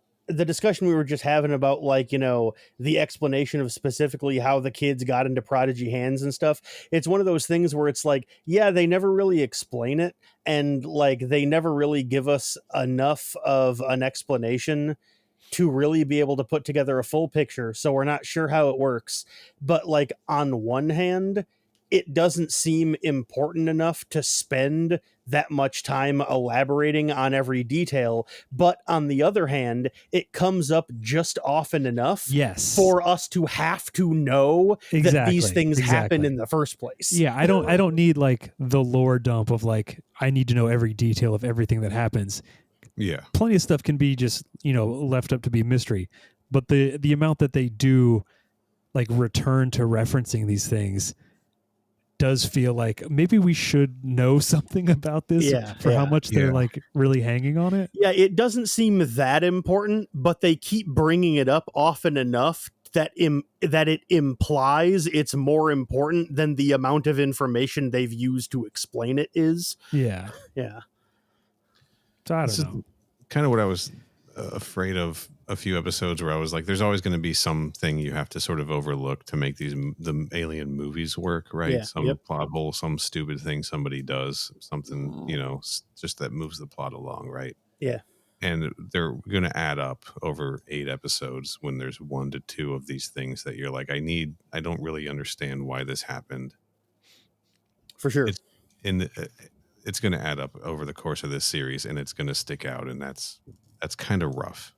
discussion we were just having about like, the explanation of specifically how the kids got into prodigy hands and stuff. It's one of those things where it's like, they never really explain it, and like they never really give us enough of an explanation to really be able to put together a full picture. So we're not sure how it works. But like on one hand, it doesn't seem important enough to spend that much time elaborating on every detail. But on the other hand, it comes up just often enough for us to have to know that these things happen in the first place. Yeah, I don't need like the lore dump of like, I need to know every detail of everything that happens. Yeah. Plenty of stuff can be just, left up to be mystery. But the amount that they do like return to referencing these things does feel like maybe we should know something about this for how much they're like really hanging on it. Yeah, it doesn't seem that important, but they keep bringing it up often enough that it implies it's more important than the amount of information they've used to explain it is. Yeah. Yeah. So I don't know. Kind of what I was afraid of a few episodes, where I was like, there's always going to be something you have to sort of overlook to make the alien movies work, right? Yeah, some plot hole, some stupid thing somebody does, something, just that moves the plot along, right? Yeah. And they're going to add up over 8 episodes when there's 1 to 2 of these things that you're like, I don't really understand why this happened. For sure. It's going to add up over the course of this series, and it's going to stick out, and that's kind of rough.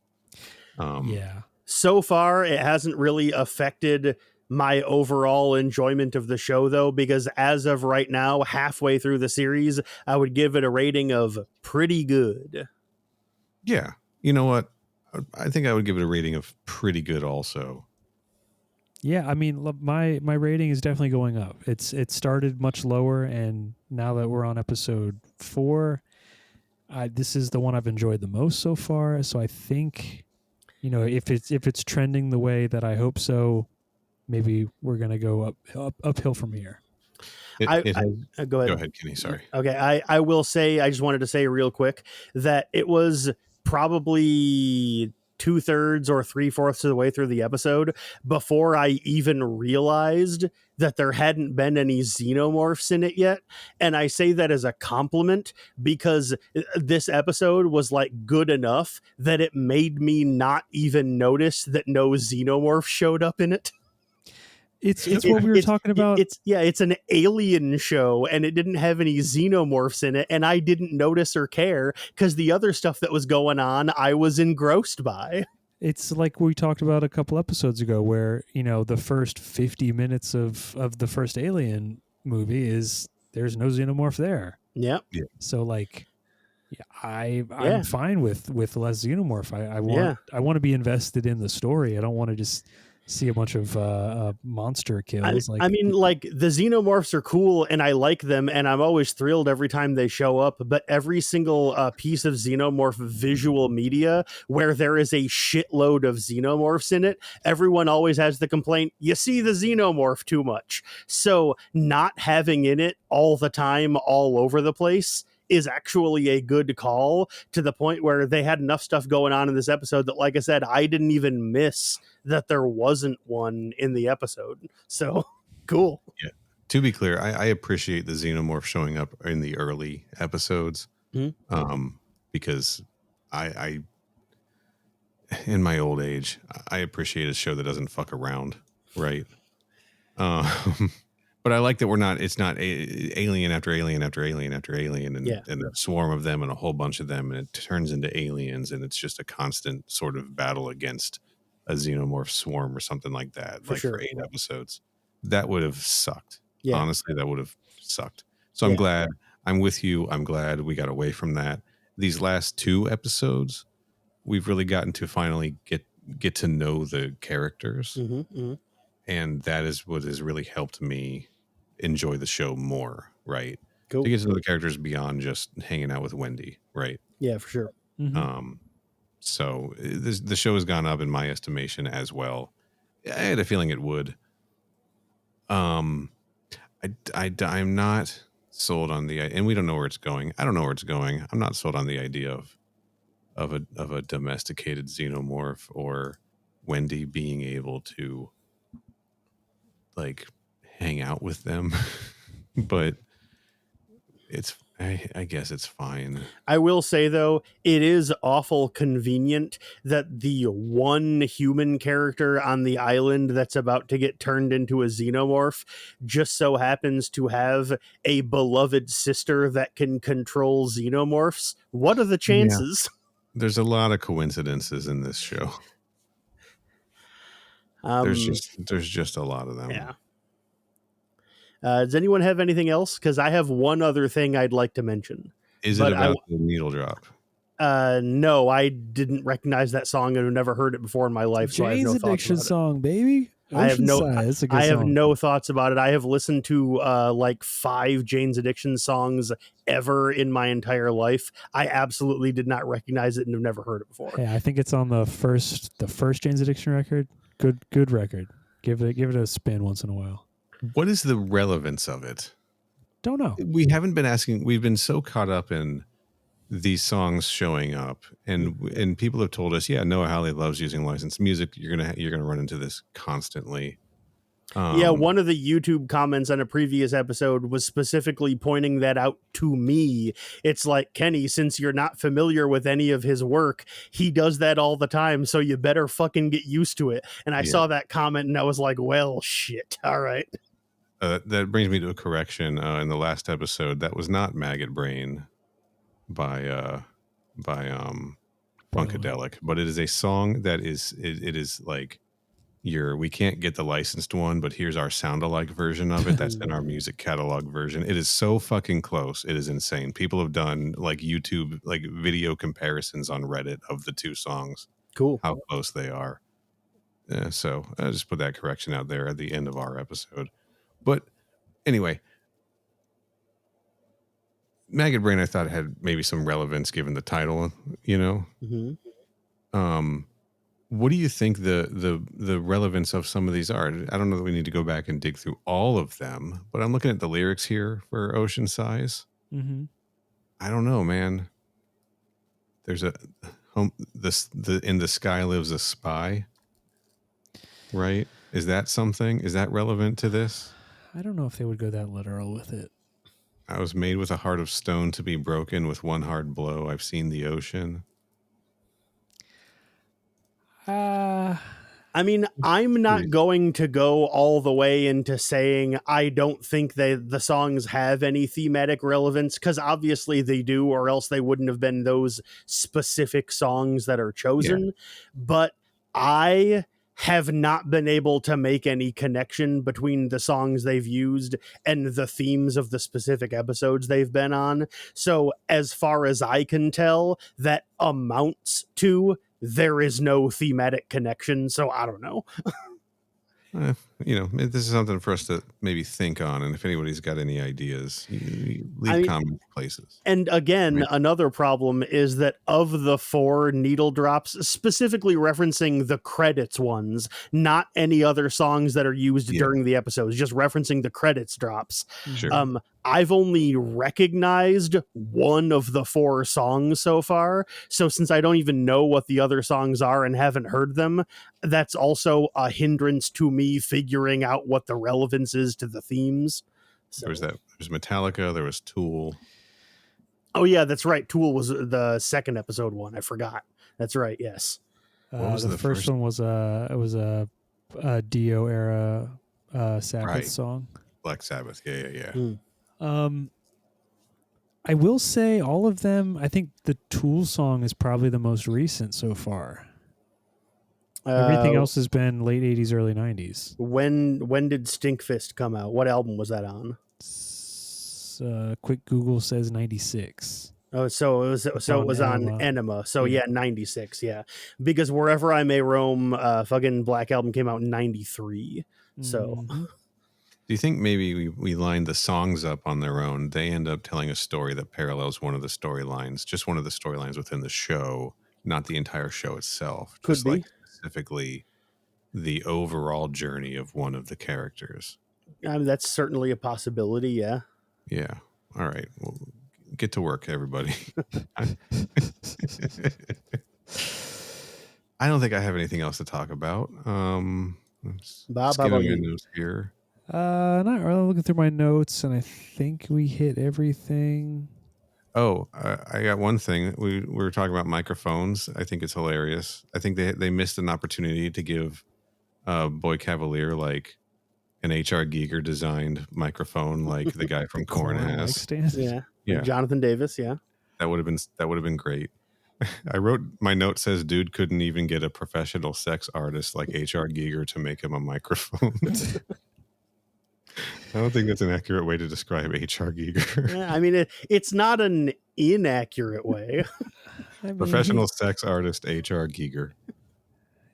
So far, it hasn't really affected my overall enjoyment of the show, though, because as of right now, halfway through the series, I would give it a rating of pretty good. Yeah. You know what? I think I would give it a rating of pretty good also. Yeah, I mean, my rating is definitely going up. It started much lower, and now that we're on episode 4, this is the one I've enjoyed the most so far. So I think, if it's trending the way that I hope so, maybe we're gonna go uphill from here. It has, Go ahead. go ahead, Kenny. Sorry. Okay, I will say, I just wanted to say real quick that it was probably 2/3 or 3/4 of the way through the episode before I even realized that there hadn't been any xenomorphs in it yet. And I say that as a compliment because this episode was like good enough that it made me not even notice that no xenomorph showed up in it. It's what we were talking about. It's an alien show, and it didn't have any xenomorphs in it, and I didn't notice or care because the other stuff that was going on, I was engrossed by. It's like we talked about a couple episodes ago, where the first 50 minutes of the first Alien movie is there's no xenomorph there. Yeah. So like, I'm fine with less xenomorph. I want to be invested in the story. I don't want to just see a bunch of monster kills. I mean, like, the xenomorphs are cool and I like them, and I'm always thrilled every time they show up, but every single piece of xenomorph visual media where there is a shitload of xenomorphs in it, everyone always has the complaint, you see the xenomorph too much. So not having in it all the time, all over the place, is actually a good call, to the point where they had enough stuff going on in this episode that, like I said, I didn't even miss that there wasn't one in the episode. So cool. Yeah. To be clear, I appreciate the xenomorph showing up in the early episodes, because I in my old age, I appreciate a show that doesn't fuck around, right? But I like that it's not alien after alien after alien after alien, and a swarm of them and a whole bunch of them, and it turns into aliens, and it's just a constant sort of battle against a xenomorph swarm or something like that. For 8 episodes. That would have sucked. Yeah. Honestly, that would have sucked. So I'm glad. I'm with you. I'm glad we got away from that. These last 2 episodes, we've really gotten to finally get to know the characters. And that is what has really helped me enjoy the show more, right? Cool. To get to know the characters beyond just hanging out with Wendy, right? Yeah, for sure. So the show has gone up in my estimation as well. I had a feeling it would. I'm not sold on and we don't know where it's going. I don't know where it's going. I'm not sold on the idea of a domesticated xenomorph or Wendy being able to like hang out with them. But I guess it's fine. I will say, though, it is awful convenient that the one human character on the island that's about to get turned into a xenomorph just so happens to have a beloved sister that can control xenomorphs. What are the chances? Yeah. There's a lot of coincidences in this show. There's just a lot of them. Yeah. Does anyone have anything else? Because I have one other thing I'd like to mention. Is it about the needle drop? No, I didn't recognize that song and have never heard it before in my life. So Jane's Addiction song, baby. I have no thoughts about it. I have listened to like 5 Jane's Addiction songs ever in my entire life. I absolutely did not recognize it and have never heard it before. Hey, I think it's on the first Jane's Addiction record. Good record. Give it a spin once in a while. What is the relevance of it? Don't know. We haven't been asking. We've been so caught up in these songs showing up, and people have told us, Noah Hawley loves using licensed music. You're gonna run into this constantly. One of the YouTube comments on a previous episode was specifically pointing that out to me. It's like, Kenny, since you're not familiar with any of his work, he does that all the time, so you better fucking get used to it. And I saw that comment and I was like, well, shit. All right. That brings me to a correction. In the last episode, that was not Maggot Brain by Funkadelic, but it is a song that is like we can't get the licensed one, but here's our sound-alike version of it. That's in our music catalog version. It is so fucking close. It is insane. People have done like YouTube video comparisons on Reddit of the 2 songs. Cool. How close they are. So I just put that correction out there at the end of our episode. But anyway, Maggot Brain, I thought had maybe some relevance given the title, Mm-hmm. What do you think the relevance of some of these are? I don't know that we need to go back and dig through all of them, but I'm looking at the lyrics here for Ocean Size. Mm-hmm. I don't know, man. There's in the sky lives a spy, right? Is that something? Is that relevant to this? I don't know if they would go that literal with it. I was made with a heart of stone to be broken with one hard blow. I've seen the ocean. I mean, I'm not going to go all the way into saying I don't think the songs have any thematic relevance, because obviously they do, or else they wouldn't have been those specific songs that are chosen. Yeah. But I have not been able to make any connection between the songs they've used and the themes of the specific episodes they've been on. So as far as I can tell, that amounts to there is no thematic connection. So I don't know. This is something for us to maybe think on. And if anybody's got any ideas, leave comment places. And again, another problem is that of the 4 needle drops, specifically referencing the credits ones, not any other songs that are used during the episodes, just referencing the credits drops. Sure. I've only recognized one of the 4 songs so far. So since I don't even know what the other songs are and haven't heard them, that's also a hindrance to me figuring out what the relevance is to the themes. So. There's Metallica, there was Tool. Oh yeah, that's right. Tool was the second episode one. I forgot. That's right. Yes. What was the first one? Was a Dio era Sabbath song. Black Sabbath. Yeah. I will say all of them. I think the Tool song is probably the most recent so far. Everything else has been late 80s, early 90s. When did Stinkfist come out? What album was that on? Quick Google says 96. Oh, so it was on Enema. So yeah, 96. Yeah, because Wherever I May Roam, fucking Black Album came out in 93. So. Mm-hmm. Do you think maybe we lined the songs up on their own? They end up telling a story that parallels one of the storylines, just one of the storylines within the show, not the entire show itself. Could just be. Like specifically the overall journey of one of the characters. That's certainly a possibility. Yeah. Yeah. All right. Well, get to work, everybody. I don't think I have anything else to talk about. Bob, how about you? Notes here. Not really. Looking through my notes, and I think we hit everything. Oh, I got one thing. We were talking about microphones. I think it's hilarious. I think they missed an opportunity to give Boy Cavalier like an HR Giger designed microphone, like the guy from Korn has. Yeah. Jonathan Davis. Yeah. That would have been great. I wrote, my note says, dude couldn't even get a professional sex artist like HR Giger to make him a microphone. I don't think that's an accurate way to describe HR Giger. Yeah, I mean, it's not an inaccurate way. Professional sex artist HR Giger.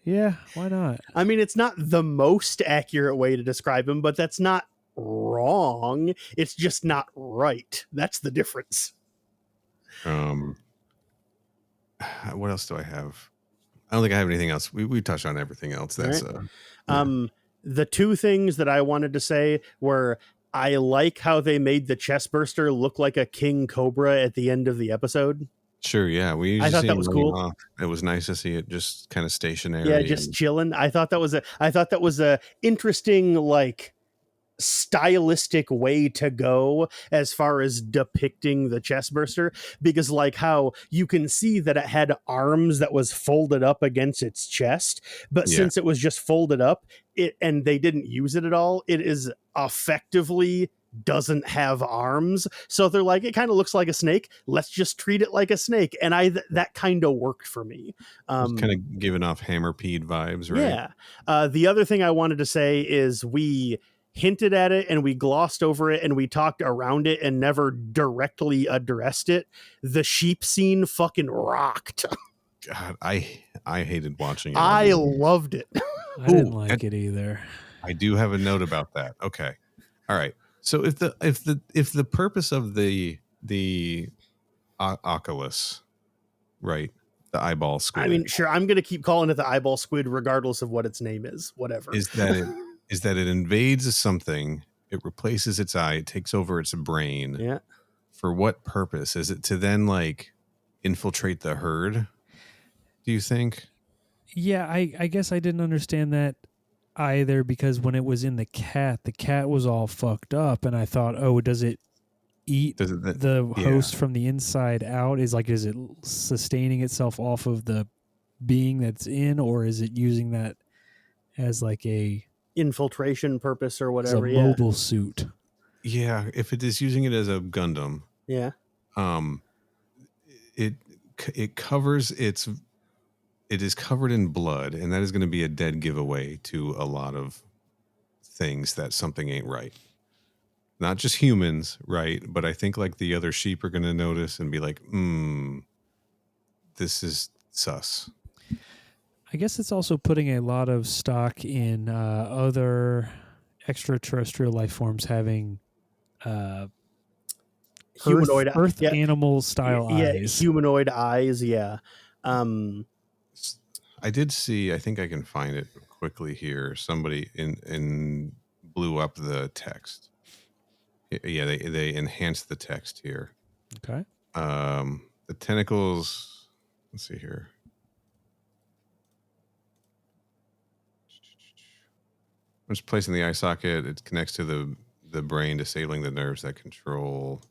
Yeah, why not? I mean, it's not the most accurate way to describe him, but that's not wrong. It's just not right. That's the difference. What else do I have? I don't think I have anything else. We touched on everything else. That's right. The 2 things that I wanted to say were, I like how they made the chestburster look like a king cobra at the end of the episode. Sure, yeah. I thought that was cool. Off. It was nice to see it just kind of stationary. Yeah, just chilling. I thought that was a interesting, like, stylistic way to go as far as depicting the chestburster, because like how you can see that it had arms that was folded up against its chest, but since it was just folded up, and they didn't use it at all, it is effectively doesn't have arms. So they're like, it kind of looks like a snake, let's just treat it like a snake. And that kind of worked for me. Kind of giving off Hammerpeed vibes, right? Yeah. The other thing I wanted to say is we hinted at it and we glossed over it and we talked around it and never directly addressed it. The sheep scene fucking rocked. God, I hated watching it. I loved it. I didn't Ooh, like it either. I do have a note about that. Okay. All right. So if the purpose of the Oculus, right, the eyeball I squid, mean, sure, I'm going to keep calling it the eyeball squid regardless of what its name is. Whatever. is that it invades something, it replaces its eye, it takes over its brain. Yeah. For what purpose? Is it to then like infiltrate the herd? Do you think? Yeah, I guess I didn't understand that either, because when it was in the cat was all fucked up, and I thought, oh, does it eat Does it the yeah. host from the inside out? Is it sustaining itself off of the being that's in, or is it using that as like a Infiltration purpose or as a whatever. Yeah. mobile suit? Yeah, if it is using it as a Gundam, Yeah. it covers its, it is covered in blood, and that is going to be a dead giveaway to a lot of things that something ain't right. Not just humans, right? But I think like the other sheep are going to notice and be like, this is sus. I guess it's also putting a lot of stock in other extraterrestrial life forms having Humanoid Earth yeah. animal style eyes. Humanoid eyes. Yeah. I did see, I think I can find it quickly here. Somebody in blew up the text. Yeah, they enhanced the text here. Okay. The tentacles, let's see here. Once placed in the eye socket, it connects to the brain, disabling the nerves that control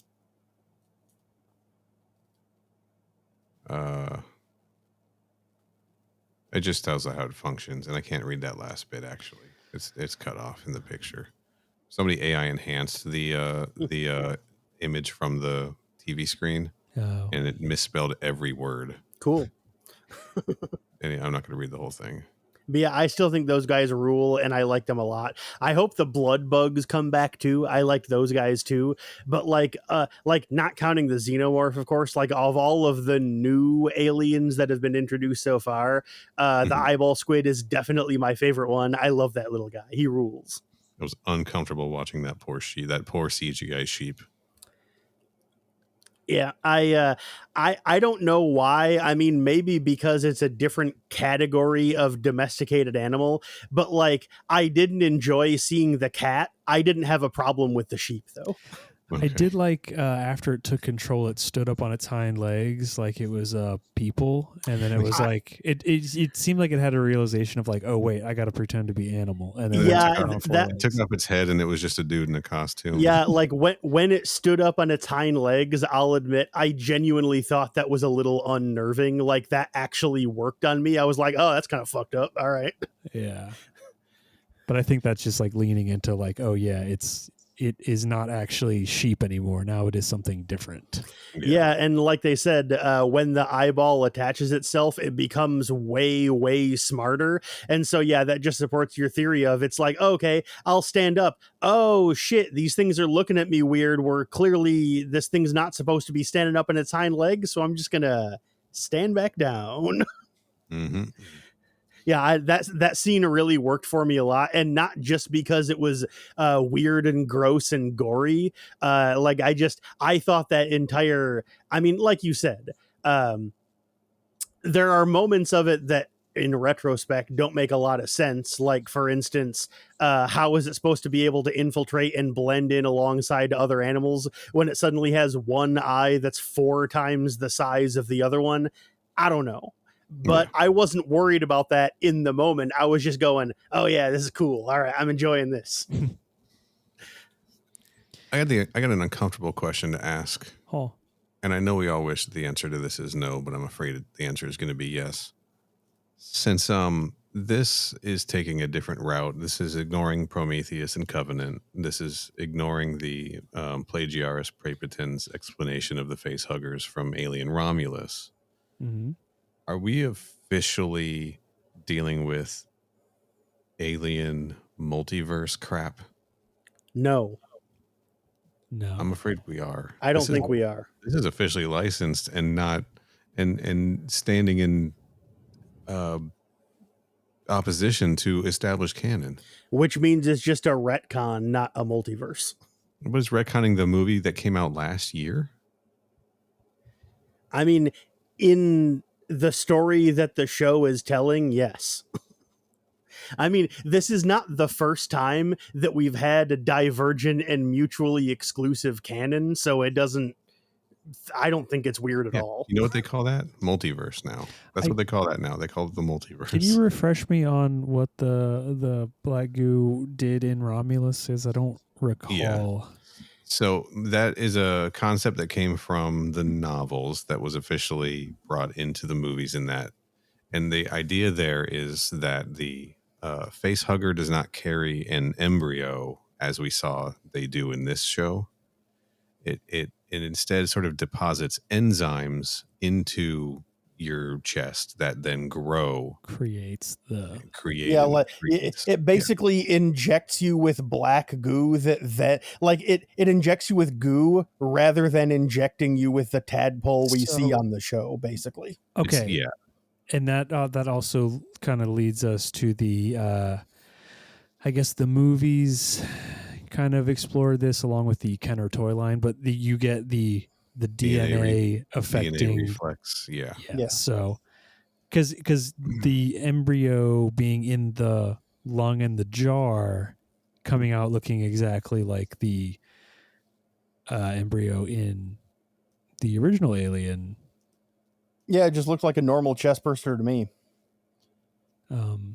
it just tells how it functions, and I can't read that last bit actually. It's cut off in the picture. Somebody AI enhanced the image from the TV screen, and it misspelled every word. Cool. And I'm not going to read the whole thing. But yeah, I still think those guys rule, and I like them a lot. I hope the blood bugs come back too. I liked those guys too. But like not counting the xenomorph, of course, like of all of the new aliens that have been introduced so far, the eyeball squid is definitely my favorite one. I love that little guy. He rules. It was uncomfortable watching that poor CGI sheep. Yeah, I don't know why. I mean, maybe because it's a different category of domesticated animal, but like I didn't enjoy seeing the cat. I didn't have a problem with the sheep though. Okay. I did like after it took control, it stood up on its hind legs like it was people, and then it was like it seemed like it had a realization of like, oh wait, I got to pretend to be animal, and then it took off its head, and it was just a dude in a costume. Yeah, like when it stood up on its hind legs, I'll admit I genuinely thought that was a little unnerving. Like that actually worked on me. I was like, oh, that's kind of fucked up. All right. Yeah, but I think that's just like leaning into like, oh yeah, it is not actually sheep anymore. Now it is something different. Yeah, and like they said, when the eyeball attaches itself, it becomes way, way smarter. And so, yeah, that just supports your theory of it's like, okay, I'll stand up. Oh, shit, these things are looking at me weird. Where clearly this thing's not supposed to be standing up on its hind legs, so I'm just going to stand back down. Mm-hmm. Yeah, that scene really worked for me a lot, and not just because it was weird and gross and gory. Like I thought that entire. I mean, like you said, there are moments of it that, in retrospect, don't make a lot of sense. Like, for instance, how is it supposed to be able to infiltrate and blend in alongside other animals when it suddenly has one eye that's 4 times the size of the other one? I don't know. But I wasn't worried about that in the moment. I was just going, oh yeah, this is cool. All right, I'm enjoying this. I got an uncomfortable question to ask. Oh. And I know we all wish the answer to this is no, but I'm afraid the answer is going to be yes. Since this is taking a different route, this is ignoring Prometheus and Covenant. This is ignoring the Plagiaris Praepoten's explanation of the face huggers from Alien Romulus. Mm-hmm. Are we officially dealing with alien multiverse crap? No. I'm afraid we are. I don't think we are. This is officially licensed and not and standing in opposition to established canon. Which means it's just a retcon, not a multiverse. What is retconning the movie that came out last year? I mean, in the story that the show is telling, yes. I mean, this is not the first time that we've had a divergent and mutually exclusive canon, so it doesn't. I don't think it's weird at all. You know what they call that? Multiverse now. That's what they call that now. They call it the multiverse. Can you refresh me on what the black goo did in Romulus? Because I don't recall. Yeah. So that is a concept that came from the novels that was officially brought into the movies in that. And the idea there is that the face hugger does not carry an embryo as we saw they do in this show. It instead sort of deposits enzymes into your chest that then creates it basically injects you with black goo that like it injects you with goo rather than injecting you with the tadpole we see on the show, basically. Okay. And that also kind of leads us to the I guess the movies kind of explored this along with the Kenner toy line, but you get the DNA affecting DNA reflex. Yeah. So because the embryo being in the lung and the jar coming out looking exactly like the embryo in the original Alien. Yeah, it just looked like a normal chest burster to me. Okay.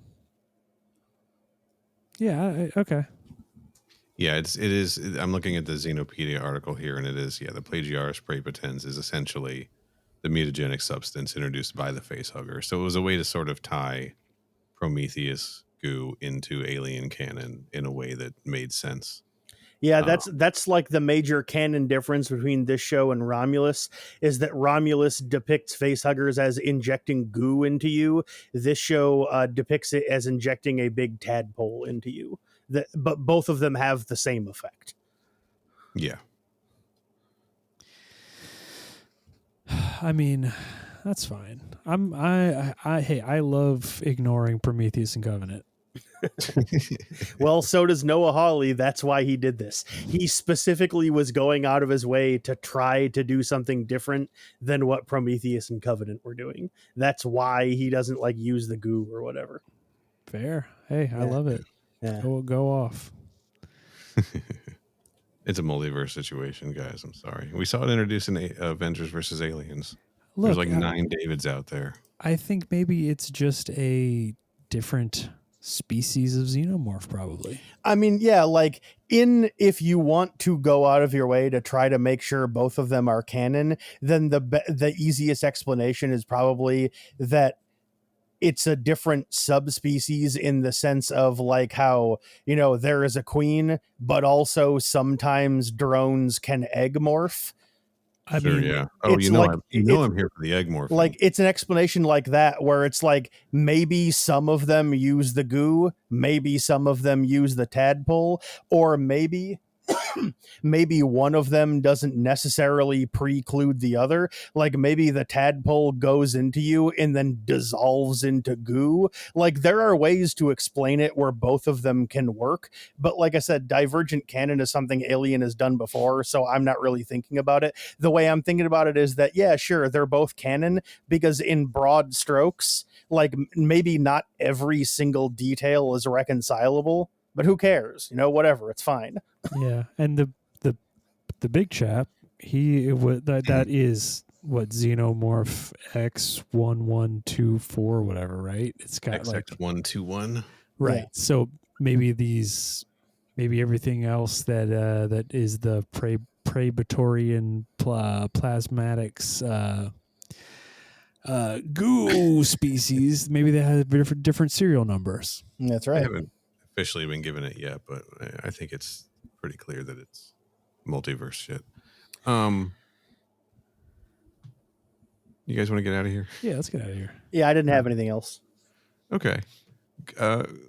Yeah, it is. I'm looking at the Xenopedia article here, and it is. Yeah, the Plagiaris praepotens is essentially the mutagenic substance introduced by the facehugger. So it was a way to sort of tie Prometheus goo into Alien canon in a way that made sense. Yeah, that's like the major canon difference between this show and Romulus is that Romulus depicts facehuggers as injecting goo into you. This show depicts it as injecting a big tadpole into you. But both of them have the same effect. Yeah. I mean, that's fine. I love ignoring Prometheus and Covenant. Well, so does Noah Hawley. That's why he did this. He specifically was going out of his way to try to do something different than what Prometheus and Covenant were doing. That's why he doesn't like use the goo or whatever. Fair. Hey, I love it. Yeah. Go off. It's a multiverse situation, guys. I'm sorry. We saw it introduced in Avengers versus Aliens. Look, there's like 9 Davids out there. I think maybe it's just a different species of xenomorph, probably. I mean, yeah, like if you want to go out of your way to try to make sure both of them are canon, then the easiest explanation is probably that it's a different subspecies in the sense of like how, there is a queen, but also sometimes drones can egg morph. I mean, yeah. Oh, I'm here for the egg morphing. Like it's an explanation like that where it's like maybe some of them use the goo, maybe some of them use the tadpole, or maybe one of them doesn't necessarily preclude the other. Like maybe the tadpole goes into you and then dissolves into goo. Like there are ways to explain it where both of them can work. But like I said, divergent canon is something Alien has done before, so I'm not really thinking about it. The way I'm thinking about it is that, yeah, sure, they're both canon because in broad strokes, like maybe not every single detail is reconcilable, but who cares? Whatever, it's fine. Yeah, and the big chap, that is what Xenomorph X1124 whatever, right? It's got XX121. Right. Yeah. So maybe everything else that is the Praetorian plasmatics goo species, maybe they have different serial numbers. That's right. I haven't officially been given it yet, but I think it's pretty clear that it's multiverse shit. You guys want to get out of here? Yeah, let's get out of here. Yeah, I didn't have anything else. Okay.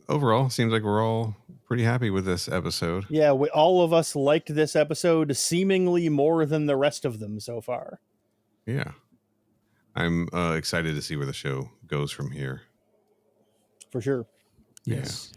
Overall, seems like we're all pretty happy with this episode. Yeah, all of us liked this episode seemingly more than the rest of them so far. Yeah. I'm excited to see where the show goes from here. For sure. Yes.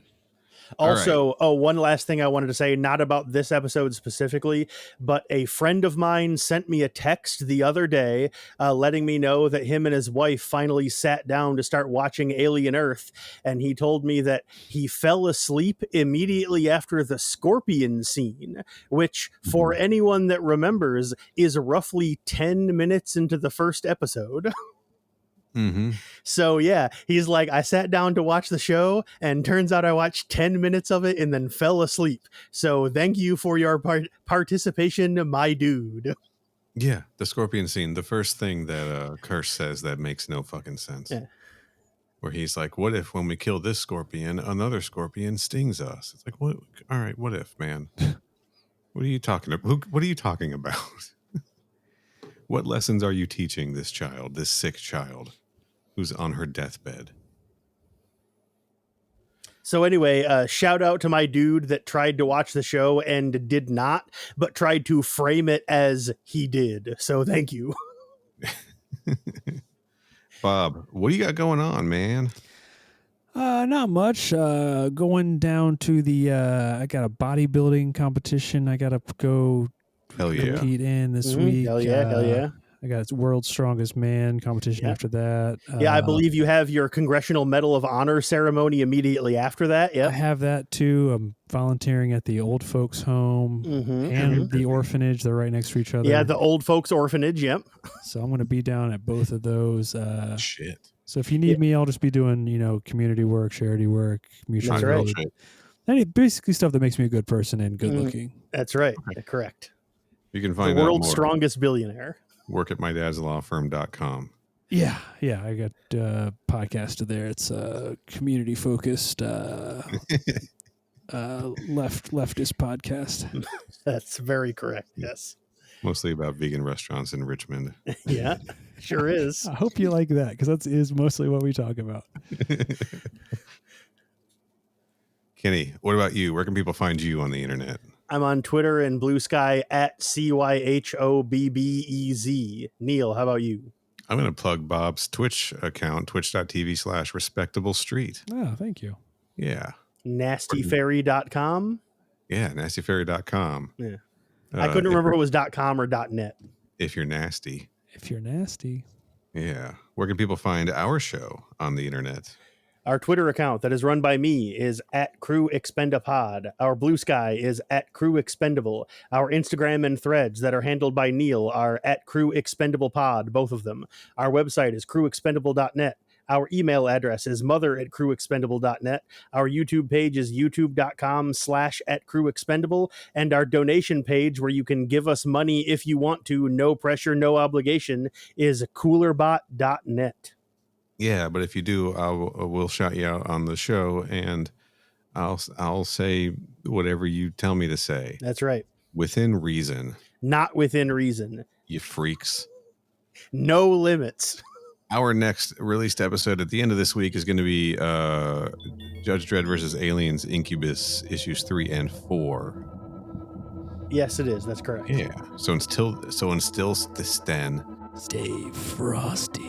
Also, one last thing I wanted to say, not about this episode specifically, but a friend of mine sent me a text the other day letting me know that him and his wife finally sat down to start watching Alien Earth. And he told me that he fell asleep immediately after the scorpion scene, which, for anyone that remembers, is roughly 10 minutes into the first episode. Mm-hmm. So yeah, he's like, I sat down to watch the show, and turns out I watched 10 minutes of it and then fell asleep. So thank you for your participation, my dude. Yeah, the scorpion scene. The first thing that Kirsch says that makes no fucking sense. Yeah. Where he's like, "What if when we kill this scorpion, another scorpion stings us?" It's like, what? All right, what if, man? What are you talking about? What are you talking about? What lessons are you teaching this child, this sick child, who's on her deathbed? So anyway, shout out to my dude that tried to watch the show and did not, but tried to frame it as he did. So thank you. Bob, what do you got going on, man? Not much. Going down to the I got a bodybuilding competition I gotta go Hell yeah. compete in this week. Hell yeah. I got World's Strongest Man competition after that. Yeah, I believe you have your Congressional Medal of Honor ceremony immediately after that. Yeah, I have that too. I'm volunteering at the old folks home and the orphanage. They're right next to each other. Yeah, the old folks orphanage. Yep. So I'm going to be down at both of those. Shit. So if you need me, I'll just be doing, community work, charity work, mutual That's aid. Basically stuff that makes me a good person and good looking. That's right. Correct. You can find the out world's more. Strongest billionaire. Work at mydadslawfirm.com. Yeah. I got podcasted there. It's community focused leftist podcast. That's very correct. Yes. Mostly about vegan restaurants in Richmond. Yeah, sure is. I hope you like that because that is mostly what we talk about. Kenny, what about you? Where can people find you on the internet? I'm on Twitter and Blue Sky at CYHOBBEZ. Neil, how about you? I'm going to plug Bob's Twitch account, twitch.tv/respectable street. Oh, thank you. Yeah. NastyFairy.com. Yeah, nastyfairy.com. Yeah. I couldn't remember if it was .com or .net. If you're nasty. If you're nasty. Yeah. Where can people find our show on the internet? Our Twitter account that is run by me is at Crew Expendapod. Our Blue Sky is at Crew Expendable. Our Instagram and threads that are handled by Neil are at Crew Expendable Pod, both of them. Our website is crewexpendable.net. Our email address is mother@crewexpendable.net. Our YouTube page is youtube.com/@crewexpendable. And our donation page, where you can give us money if you want to, no pressure, no obligation, is coolerbot.net. Yeah, but if you do, we'll shout you out on the show, and I'll say whatever you tell me to say. That's right. Within reason. Not within reason. You freaks. No limits. Our next released episode at the end of this week is going to be Judge Dredd versus Aliens Incubus issues 3 and 4. Yes, it is. That's correct. Yeah. So until then, Stay frosty.